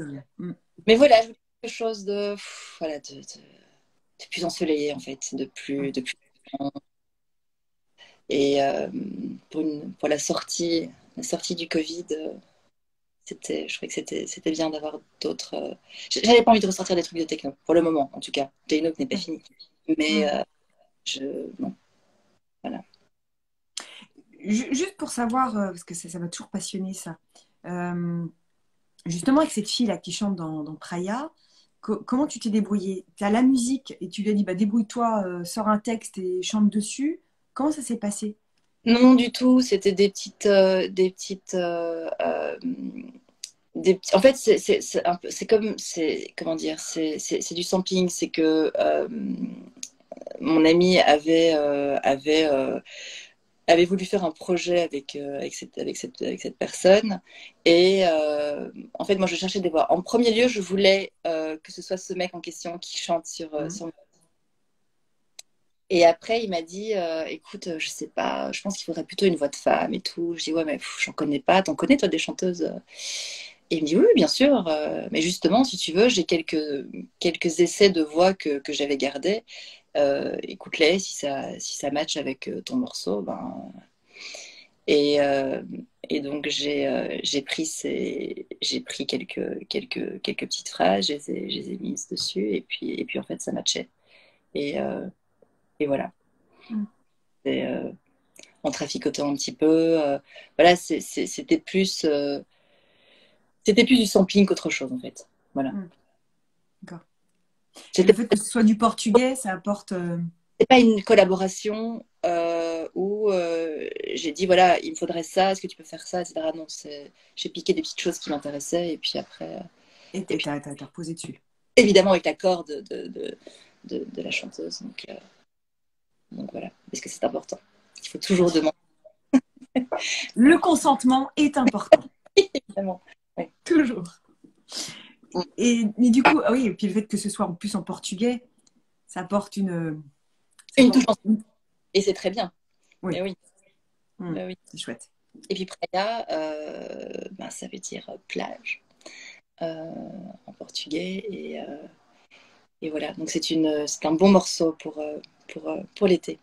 mais voilà, je voulais quelque chose de, voilà, de plus ensoleillé, en fait, de plus. Et pour la sortie du Covid, je trouvais que c'était bien d'avoir d'autres. J'avais pas envie de ressortir des trucs de techno, pour le moment, en tout cas. Techno n'est pas fini. Mais Mm. je. Non, voilà. Juste pour savoir, parce que ça m'a toujours passionné ça. Euh, Justement, avec cette fille-là qui chante dans Praia, comment tu t'es débrouillée? Tu as la musique et tu lui as dit, bah, débrouille-toi, sors un texte et chante dessus. Comment ça s'est passé? Non, du tout, c'était en fait, c'est comme, comment dire, c'est du sampling. C'est que mon ami avait voulu faire un projet avec cette personne. Et en fait, moi, je cherchais des voix. En premier lieu, je voulais que ce soit ce mec en question qui chante Mm. sur... Et après, il m'a dit, écoute, je sais pas, je pense qu'il faudrait plutôt une voix de femme et tout. Je dis, ouais, mais j'en connais pas. T'en connais, toi, des chanteuses? Et il me dit, oui, oui, bien sûr. Mais justement, si tu veux, j'ai quelques essais de voix que j'avais gardés. Écoute-les, si ça match avec ton morceau, ben, et, euh, et donc j'ai pris quelques petites phrases, je les ai mises dessus et puis en fait ça matchait. Et, euh, et voilà. Mm. Et, en traficotant un petit peu, voilà, c'était plus du sampling qu'autre chose en fait. Voilà. Mm. D'accord. Et le C'était fait que ce soit du portugais, ça apporte. c'était pas une collaboration où j'ai dit voilà, il me faudrait ça, est-ce que tu peux faire ça, etc. Non, j'ai piqué des petites choses qui m'intéressaient et puis après. Et Et puis t'as reposé dessus. évidemment avec l'accord de la chanteuse. Donc voilà, parce que c'est important. Il faut toujours demander. Le consentement est important. Évidemment. Ouais. Toujours. Mais du coup, ah oui, et puis le fait que ce soit en plus en portugais, ça apporte une. Ça Une touche apporte une- et c'est très bien. Oui, Mais oui, mm, mais oui. c'est chouette. Et puis Praia, ben, ça veut dire plage euh, en portugais. Et voilà, donc c'est un bon morceau pour l'été.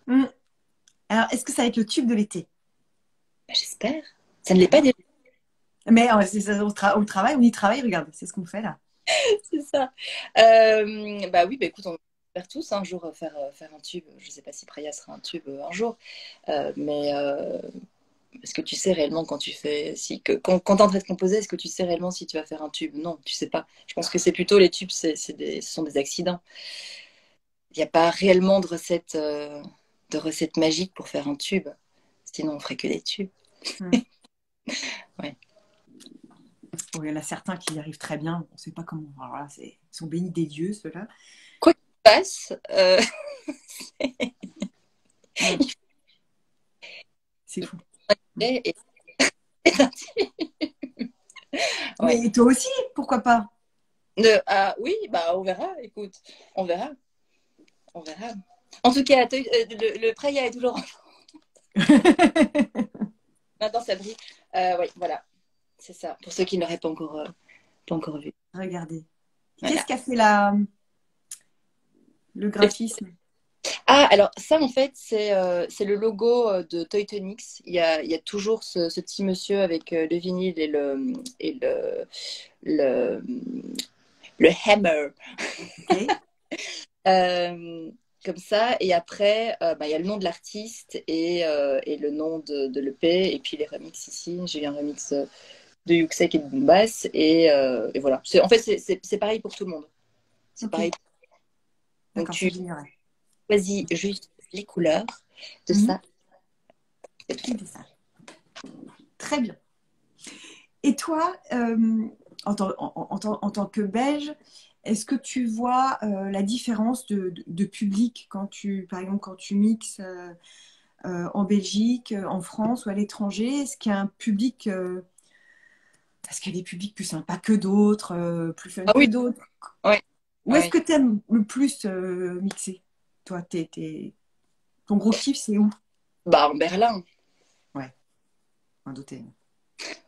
Mm. Alors, est-ce que ça va être le tube de l'été? Ben, j'espère. Ça ne l'est pas Alors. déjà, Mais c'est ça, au travail, on y travaille, regarde, c'est ce qu'on fait là. c'est ça. Bah oui, bah écoute, on espère tous un jour faire un tube. Je ne sais pas si Praia sera un tube un jour, mais est-ce que tu sais réellement quand tu fais, si, quand t'es en train de composer, est-ce que tu sais réellement si tu vas faire un tube? Non, tu sais pas. Je pense que c'est plutôt les tubes, ce sont des accidents. Il n'y a pas réellement de recette magique pour faire un tube. Sinon, on ferait que des tubes. Mm. Ouais. Bon, il y en a certains qui y arrivent très bien, on ne sait pas comment. Alors là, ils sont bénis des dieux, ceux-là. Quoi qu'il passe, Mm. C'est fou. Mm. et, et un tube. Ouais. Mais toi aussi, pourquoi pas? Ah, oui, bah on verra. Écoute, on verra, on verra. En tout cas, le Preya est toujours maintenant ça brille. Oui, voilà, c'est ça. Pour ceux qui ne l'auraient pas encore vu. Regardez. Qu'est-ce Voilà. qui a fait le graphisme? Ah, alors ça, en fait, c'est le logo de Toy Tonics. Il y a toujours ce petit monsieur avec le vinyle le, le hammer. Ok. Euh, Comme ça. Et après, bah, il y a le nom de l'artiste et le nom de l'EP. Et puis les remixes ici. J'ai eu un remix de Yuxek et de Boombas. Et voilà. En fait, c'est pareil pour tout le monde. C'est Ok. pareil. Donc D'accord, ça tu j'ignorais. choisis juste les couleurs de Mhm. ça. C'est tout. Et des salles. Très bien. Et toi, en tant que Belge, est-ce que tu vois la différence de public quand par exemple, quand tu mixes en Belgique, en France ou à l'étranger? Est-ce qu'il y a un public, est-ce qu'il y a des publics plus sympas que d'autres, plus fun Ah que oui, d'autres? ouais, Où est-ce ouais. que tu aimes le plus mixer? Toi, ton gros kiff, c'est où? Bah, en Berlin. Ouais, en douter.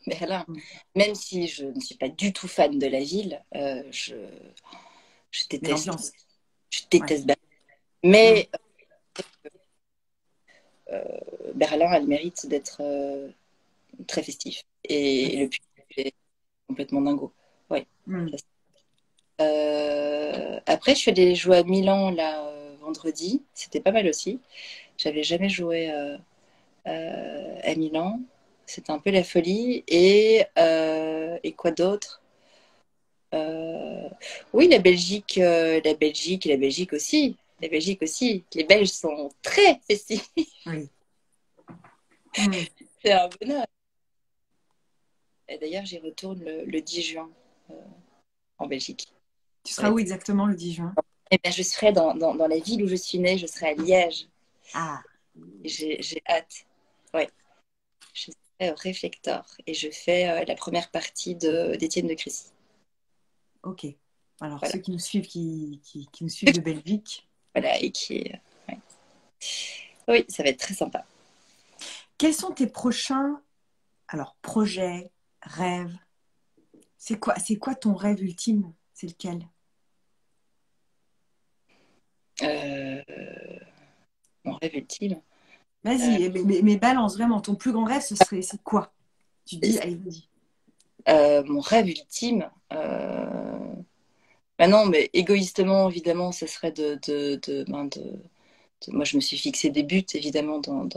Berlin. Mm. Même si je ne suis pas du tout fan de la ville, je Mais déteste, l'ambiance, je ouais. déteste Berlin. Mm. Mais Berlin a le mérite d'être très festif. Et le public est complètement dingo. Ouais. Mm. Après, je suis allée jouer à Milan là, vendredi. C'était pas mal aussi. J'avais jamais joué à Milan. C'était un peu la folie. Et quoi d'autre? Euh, oui, la Belgique aussi. La Belgique aussi. Les Belges sont très festifs. Oui. Mm. C'est un bonheur. Et d'ailleurs, j'y retourne le 10 juin euh, en Belgique. Tu Ça va seras où être... exactement le 10 juin? Eh ben, je serai dans la ville où je suis née. Je serai à Liège. Ah, J'ai hâte. Ouais. Je serai au Réflector et je fais la première partie d'Étienne de Crécy. ok. Alors, Voilà. ceux qui nous suivent, qui nous suivent de Belgique, Voilà. Et qui, ouais. Oui, ça va être très sympa. quels sont tes prochains, alors, projets, rêves? C'est quoi ton rêve ultime? C'est lequel? Euh, Mon rêve ultime. Euh, Vas-y, mais balance vraiment. Ton plus grand rêve, c'est quoi? Tu dis, allez, vas-y. Mon rêve ultime. Bah non, mais égoïstement, évidemment, ce serait moi, je me suis fixé des buts, évidemment, dans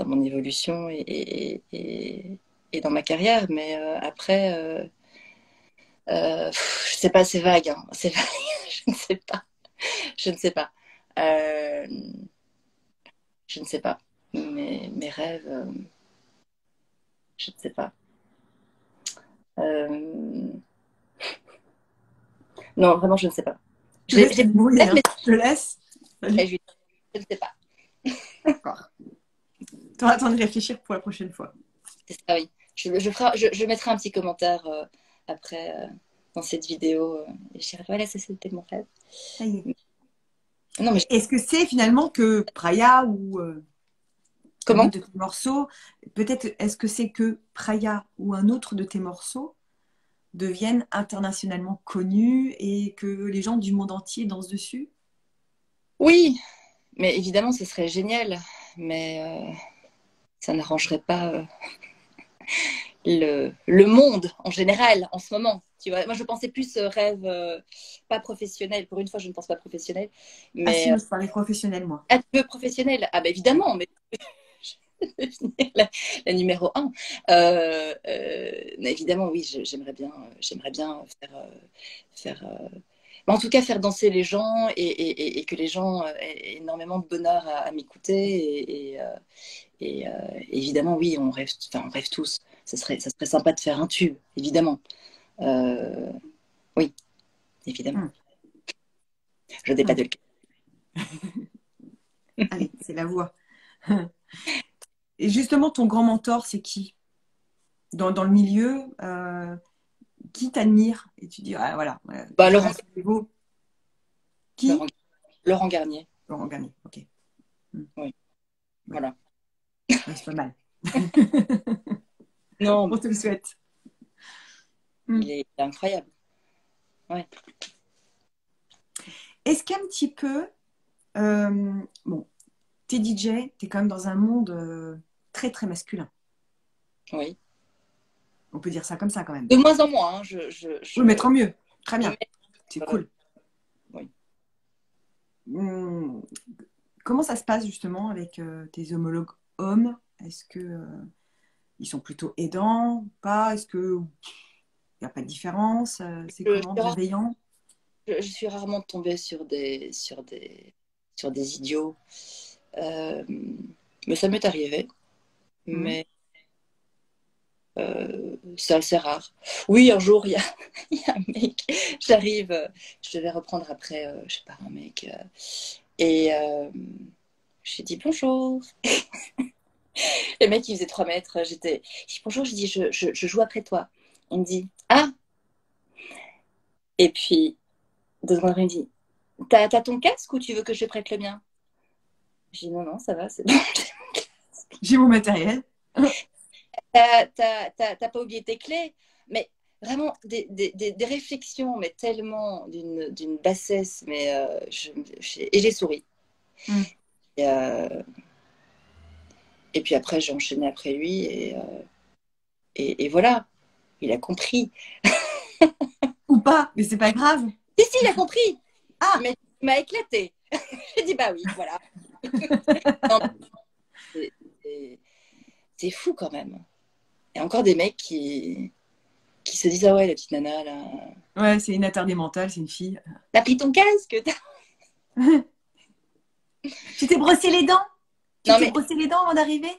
mon évolution et dans ma carrière. Mais après, je sais pas, c'est vague, hein. C'est vague. Je ne sais pas. Je ne sais pas. Euh, je ne sais pas. Mes rêves, je ne sais pas. Euh, non, vraiment, je ne sais pas. Je te laisse te J'ai débrouiller, rêve, hein. mais Je te laisse. Salut. je ne sais pas. D'accord. Tu auras le temps de réfléchir pour la prochaine fois. C'est ça, oui. Je mettrai un petit commentaire après dans cette vidéo. Et je dirai, voilà, ça c'était mon rêve. Ça y est. Non, mais Est-ce que c'est finalement que Praia ou un comment? autre de tes morceaux, peut-être est-ce que c'est que Praia ou un autre de tes morceaux deviennent internationalement connus et que les gens du monde entier dansent dessus? Oui, mais évidemment, ce serait génial. Mais ça n'arrangerait pas le monde en général en ce moment. Tu vois, moi, je pensais plus rêve pas professionnel. Pour une fois, je ne pense pas professionnel, Ah si, mais moi je parlais professionnel, moi. un peu professionnel. Ah, bah évidemment, mais la numéro un. Mais évidemment, oui, j'aimerais bien en tout cas, faire danser les gens et que les gens aient énormément de bonheur à m'écouter. Évidemment, oui, on rêve tous. Ça serait sympa de faire un tube, évidemment. Euh, oui, évidemment. Hmm, Je n'ai pas hmm. de le cas. Allez, c'est la voix. Et justement, ton grand mentor, c'est qui? Dans le milieu, qui t'admire? Et tu dis, ah voilà, Bah, je serai à ce niveau. Laurent, Qui? Laurent Garnier. Laurent Garnier, ok. Hmm, Oui, ouais. voilà. Ouais, c'est pas mal. Non, On mais te le souhaite. Hmm. il est incroyable. Ouais. Est-ce qu'un petit peu, bon, t'es DJ, t'es quand même dans un monde très très masculin. Oui. On peut dire ça comme ça quand même. De moins en moins, hein, Oui, mais tant mieux. Très je bien. mets- C'est euh, cool. oui. Hmm, comment ça se passe justement avec tes homologues hommes? Est-ce que ils sont plutôt aidants? Pas? Est-ce que il n'y a pas de différence? C'est Je, comment? suis rare- Bienveillant? je suis rarement tombée sur des idiots. Euh, mais ça m'est arrivé. Hmm. Mais c'est assez rare. Oui, un jour, il y a un mec, j'arrive, je devais reprendre après, je sais pas, un mec. Et J'ai dit bonjour. Le mec, il faisait 3 mètres. J'ai dit bonjour, je dis je joue après toi. Il me dit ah. Et puis, 2 secondes après, il me dit t'as ton casque ou tu veux que je te prête le mien? J'ai dit non, non, ça va, c'est bon. J'ai mon matériel. T'as pas oublié tes clés. Mais vraiment, des réflexions, mais tellement d'une bassesse. Mais, et j'ai souri. Mm. Et, et puis après, j'ai enchaîné après lui. Et voilà, il a compris. Ou pas, mais c'est pas grave. Si, si, il a compris. Ah, Il m'a éclaté. J'ai dit bah oui, voilà. Non, c'est c'est fou quand même. Il y a encore des mecs qui se disent ah ouais, la petite nana, là. ouais, c'est une attardée mentale, c'est une fille. T'as pris ton casque? Tu t'es brossé les dents? Tu Non, t'es mais brossé les dents avant d'arriver?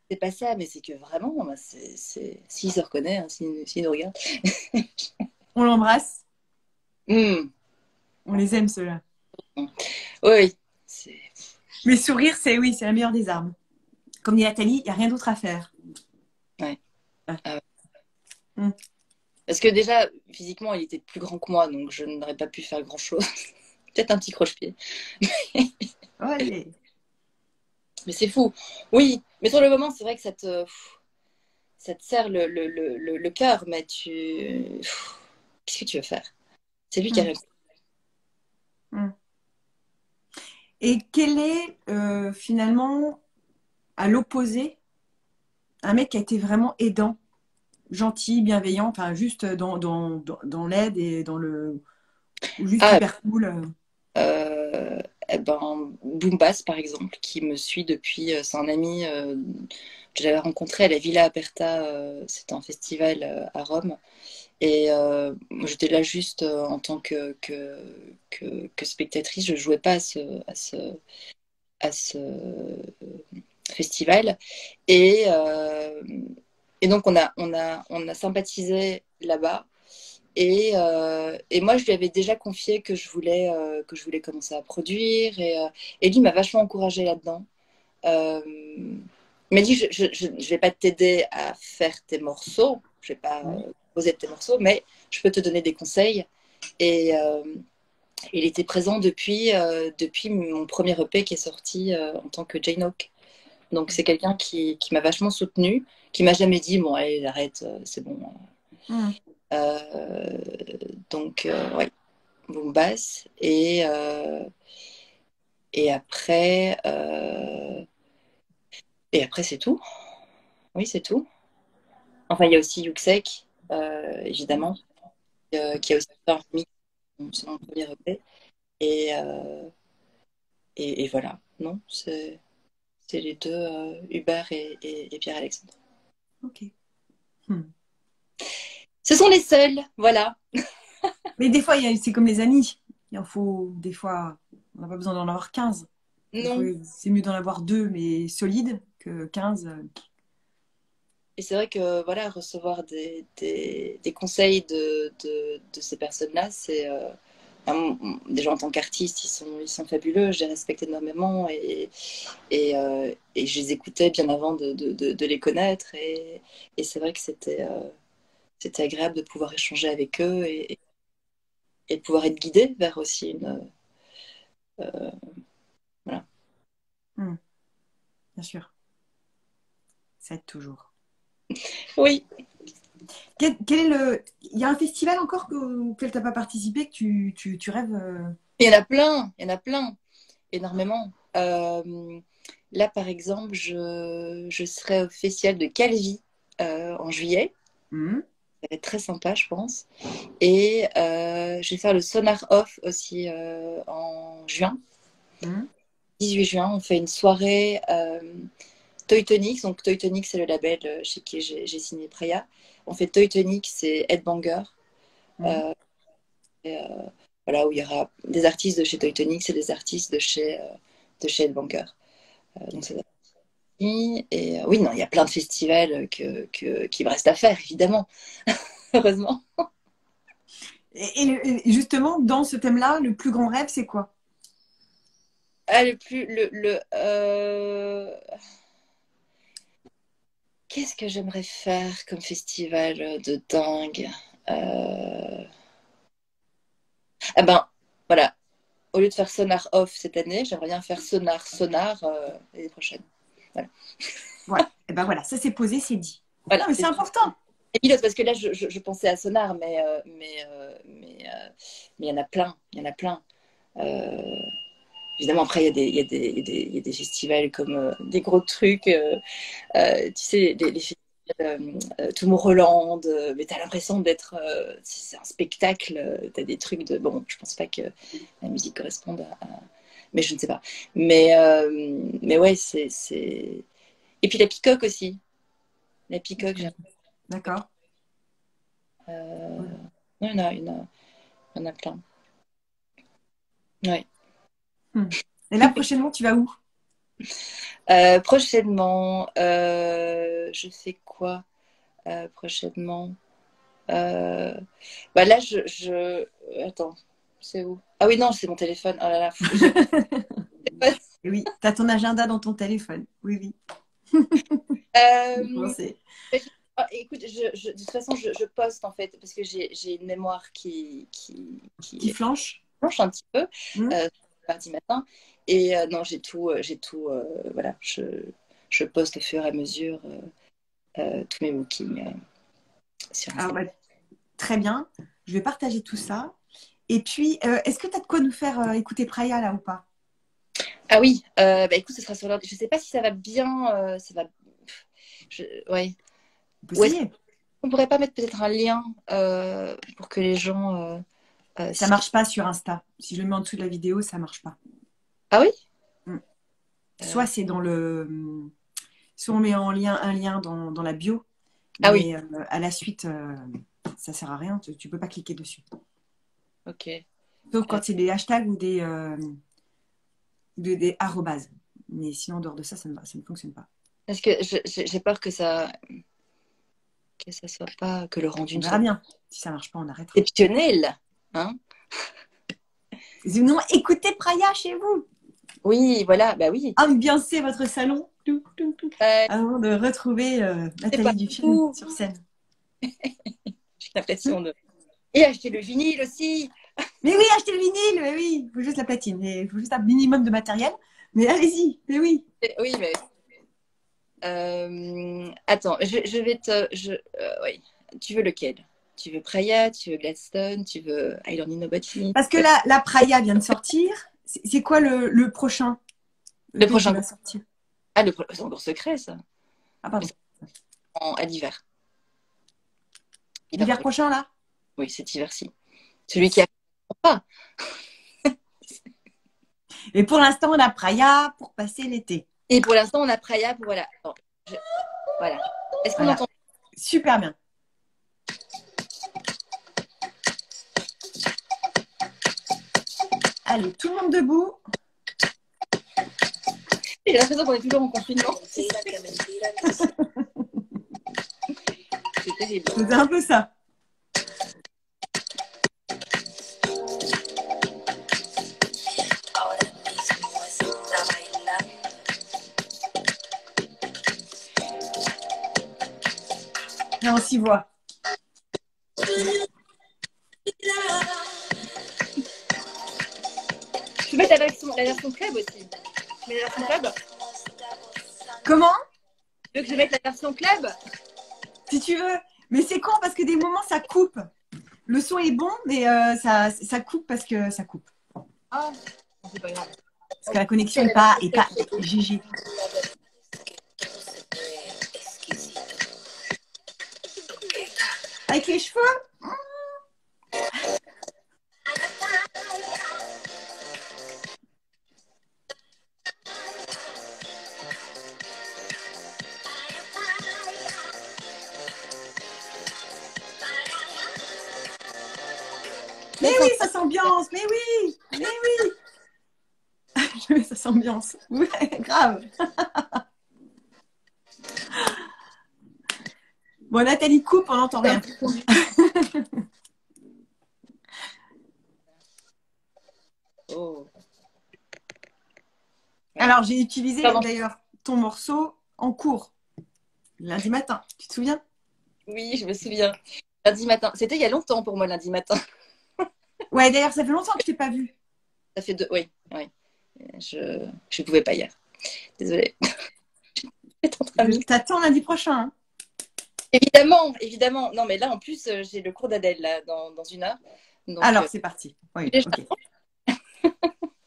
c'est pas ça, mais c'est que vraiment, moi, s'il se reconnaît, hein, s'il nous regarde. On l'embrasse. Hmm. On les aime, ceux-là. Oui, oui. C'est... Mais sourire, c'est oui, c'est la meilleure des armes. Comme dit Nathalie, il n'y a rien d'autre à faire. Ouais. Ouais. Ah ouais. Mm. Parce que déjà, physiquement, il était plus grand que moi, donc je n'aurais pas pu faire grand-chose. Peut-être un petit croche-pied. Allez. Mais c'est fou. Oui, mais sur le moment, c'est vrai que ça te serre le cœur, mais qu'est-ce que tu veux faire? C'est lui qui a Mm. réussi. Mm. Et quel est finalement, à l'opposé, un mec qui a été vraiment aidant, gentil, bienveillant, enfin juste dans l'aide et dans le... ou juste Ah, hyper cool. eh ben, Boombas, par exemple, qui me suit depuis. C'est un ami que j'avais rencontré à la Villa Aperta. C'était un festival à Rome. Et moi, j'étais là juste en tant que spectatrice. Je jouais pas à ce festival. Et, euh, et donc, on a sympathisé là-bas. Et moi, je lui avais déjà confié que je voulais commencer à produire. Et lui m'a vachement encouragée là-dedans. Euh, il m'a dit, je vais pas t'aider à faire tes morceaux. Je vais pas Mm. poser tes morceaux, mais je peux te donner des conseils. Et il était présent depuis mon premier EP qui est sorti en tant que Jane Hawk. Donc, c'est quelqu'un qui m'a vachement soutenue, qui m'a jamais dit, bon, allez, arrête, c'est bon. Mm. Euh, donc, ouais, Boombass. Et après, c'est tout. Oui, c'est tout. Enfin, il y a aussi Yuxek, évidemment, qui a aussi fait un remix sur mon premier EP. Et, euh, et voilà, non, c'est les deux, Hubert et Pierre-Alexandre. Ok. Mm. Ce sont les seuls, voilà. Mais des fois, c'est comme les amis. Il en faut, des fois, on n'a pas besoin d'en avoir 15. Des fois, Non. c'est mieux d'en avoir deux, mais solides, que 15. Et c'est vrai que voilà, recevoir des conseils de ces personnes-là, c'est déjà en tant qu'artiste, ils sont fabuleux, je les respecte énormément et je les écoutais bien avant de les connaître. Et c'est vrai que c'était agréable de pouvoir échanger avec eux et de pouvoir être guidé vers aussi euh, voilà. Mm. Bien sûr, ça aide toujours. Oui, Quel est le... Il y a un festival encore auquel tu n'as pas participé, que tu rêves il y en a plein, il y en a plein, énormément. Là, par exemple, je serai au festival de Calvi en juillet. Hmm. Ça va être très sympa, je pense. Et je vais faire le Sonar Off aussi en juin. Hmm. 18 juin, on fait une soirée Toy Tonics. Donc, Toy Tonics, c'est le label chez qui j'ai signé Preya. On fait Toy Tonics, c'est Headbanger. Hmm. Euh, et, voilà, où il y aura des artistes de chez Toy Tonics et des artistes de chez Headbanger. Donc, Ok. ça va être et oui, non, il y a plein de festivals qui me restent à faire, évidemment. Heureusement. Et justement, dans ce thème-là, le plus grand rêve, c'est quoi? Ah, qu'est-ce que j'aimerais faire comme festival de dingue? Euh, Ah ben, voilà. Au lieu de faire Sonar Off cette année, j'aimerais bien faire Sonar l'année prochaine. Voilà. Voilà. Et ben voilà, ça c'est posé, c'est dit. Non, Voilà. mais c'est important. Et pilote, parce que là, je pensais à Sonar, mais il y en a plein. Il y en a plein. Euh, Évidemment, après, il y a des festivals comme des gros trucs. Tu sais, les festivals Tomorrowland, mais t'as l'impression d'être. C'est un spectacle, t'as des trucs de. Bon, je pense pas que la musique corresponde mais je ne sais pas. Mais ouais, c'est. Et puis la Peacock aussi. La Peacock, j'aime. D'accord. Euh... Non, il y en a plein. Ouais. Hmm. Et là, prochainement, tu vas où? Prochainement, je fais quoi prochainement? Euh, Bah là, Attends, c'est où? Ah oui, non, c'est mon téléphone. Oh là là, Et oui, tu as ton agenda dans ton téléphone. Oui, oui. Je Euh, pensais. Écoute, de toute façon, je poste en fait parce que j'ai une mémoire Qui qui flanche? planche un petit peu Hmm. mardi matin. Et non, j'ai tout. Voilà, je poste au fur et à mesure tous mes bookings sur Alors, Instagram. bah, très bien. Je vais partager tout ça. Et puis, est-ce que tu as de quoi nous faire écouter Praya là ou pas? Ah oui, bah écoute, ce sera sur l'ordi. Je sais pas si ça va bien. Ça va. Ouais. On peut Ou est-ce essayer. qu'on pourrait pas mettre peut-être un lien pour que les gens. Ça marche pas sur Insta. Si je le mets en dessous de la vidéo, ça marche pas. Ah oui? Hmm. Euh, Soit c'est dans le. Soit on met en lien un lien dans la bio, Ah oui, mais à la suite, ça sert à rien. Tu peux pas cliquer dessus. ok. Sauf Euh, quand c'est des hashtags ou des arrobases. Mais sinon, en dehors de ça, ça ne fonctionne pas. Parce que j'ai peur que ça soit pas, que le rendu On ne soit verra pas bien. Si ça marche pas, on arrêtera. exceptionnel. Hein? Sinon, écoutez Praya chez vous. Oui, voilà, bah oui. Ambiancez votre salon. Tout, tout, tout, Euh, avant de retrouver c'est pas Nathalie Dufresne tout. sur scène. J'ai Hmm. l'impression de. Et acheter le vinyle aussi. Mais oui, achetez le vinyle. Mais oui, il faut juste la platine. Il faut juste un minimum de matériel. Mais allez-y. Mais oui. Oui, mais attends, je vais te. Oui. Tu veux lequel? Tu veux Praya, tu veux Gladstone, tu veux I Don't Need Nobody? Parce que la Praya vient de sortir. C'est quoi le prochain Le EP qui prochain. va sortir? Ah, c'est encore secret, ça. Ah, Mais pardon. c'est à l'hiver. Hiver L'hiver prochain. prochain, là? Oui, cet hiver-ci. Celui qui Yes. a pas. Et pour l'instant, on a Praya pour passer l'été. Et pour l'instant, on a Praya pour voilà. Attends, voilà. Est-ce qu'on Voilà. entend? Super bien. Allez, tout le monde debout. J'ai l'impression qu'on est toujours en confinement. C'est terrible. C'est un peu ça. Et on s'y voit. Je peux mettre la version club aussi. Je mets la version club. Comment? Tu veux que je mette la version club? Si tu veux. Mais c'est con parce que des moments, ça coupe. Le son est bon, mais ça coupe parce que ça coupe. Ah, c'est pas grave. Parce que la C'est connexion la version est club. pas GG. Avec les cheveux? Mais oui, ça s'ambiance. Mais oui. Mais oui. Ça s'ambiance. Ouais, grave. Bon, Nathalie coupe, on n'entend rien. Oh. Alors, j'ai utilisé Pardon. d'ailleurs ton morceau en cours, lundi matin. Tu te souviens? Oui, je me souviens. Lundi matin. C'était il y a longtemps pour moi, lundi matin. Ouais, d'ailleurs, ça fait longtemps que je t'ai pas vue. Ça fait deux. Oui, oui. Je pouvais pas hier. Désolée. J'étais en train Je de- t'attends lundi prochain, hein. Évidemment, évidemment. Non, mais là, en plus, j'ai le cours d'Adèle là, dans une heure. Donc, Alors, c'est parti. Oui, déjà, ok.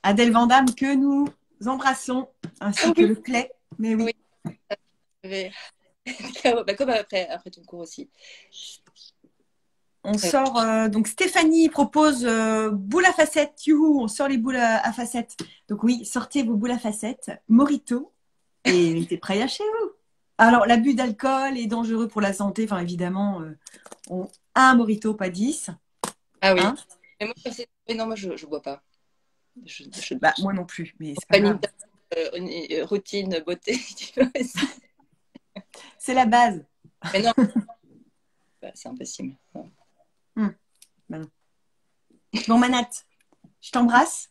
Adèle Vandamme, que nous embrassons, ainsi que oui, le Play. Mais oui, oui. je vais. Bah, comme après ton cours aussi. On sort, donc Stéphanie propose boule à facettes. Youhou, on sort les boules à facettes. Donc oui, sortez vos boules à facettes. Morito. Et mettez prêt à chez vous. Alors, l'abus d'alcool est dangereux pour la santé. Enfin, évidemment, un morito, pas 10. Ah oui. Hein. Mais moi, mais non, moi, je bois pas. Je Bah, moi non plus, mais c'est pas pas une grave. routine beauté. Tu vois, C'est la base. mais non, bah, c'est impossible. Non. Bah non. Bon, Manat, je t'embrasse.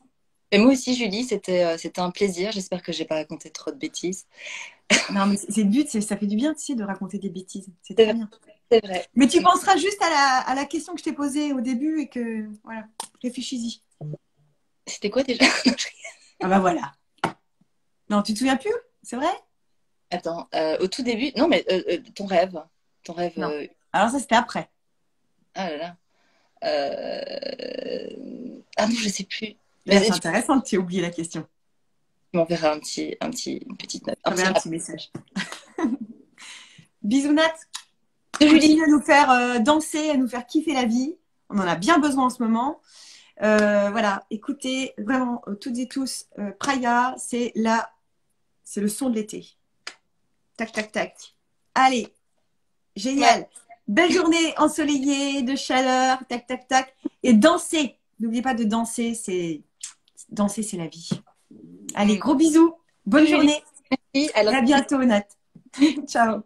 Et moi aussi, Julie, c'était un plaisir. J'espère que j'ai pas raconté trop de bêtises. Non, mais c'est le but, ça fait du bien, tu sais, de raconter des bêtises. C'est C'est très vrai. bien. C'est vrai. Mais tu penseras juste à la question que je t'ai posée au début et que, voilà, réfléchis-y. C'était quoi déjà? Ah bah voilà. Non, tu te souviens plus? C'est vrai? Attends, au tout début, non, mais ton rêve. Ton rêve. Non. Alors ça, c'était après. Ah là là. Ah non, je sais plus. Et là, c'est Tu intéressant que tu aies oublié la question. m'enverras une petite note. Un J'avais petit un rap. petit message. Bisous, Nat. De Julie. Continue à nous faire danser, à nous faire kiffer la vie. On en a bien besoin en ce moment. Voilà, écoutez vraiment toutes et tous, Praya, c'est le son de l'été. Tac, tac, tac. Allez, Ouais. génial. Belle journée ensoleillée, de chaleur, tac, tac, tac. Et danser. N'oubliez pas de danser, danser, c'est la vie. Allez, Mm. gros bisous. De Bonne Julie. journée. Merci. À Et à lundi. bientôt, Nat. Ciao.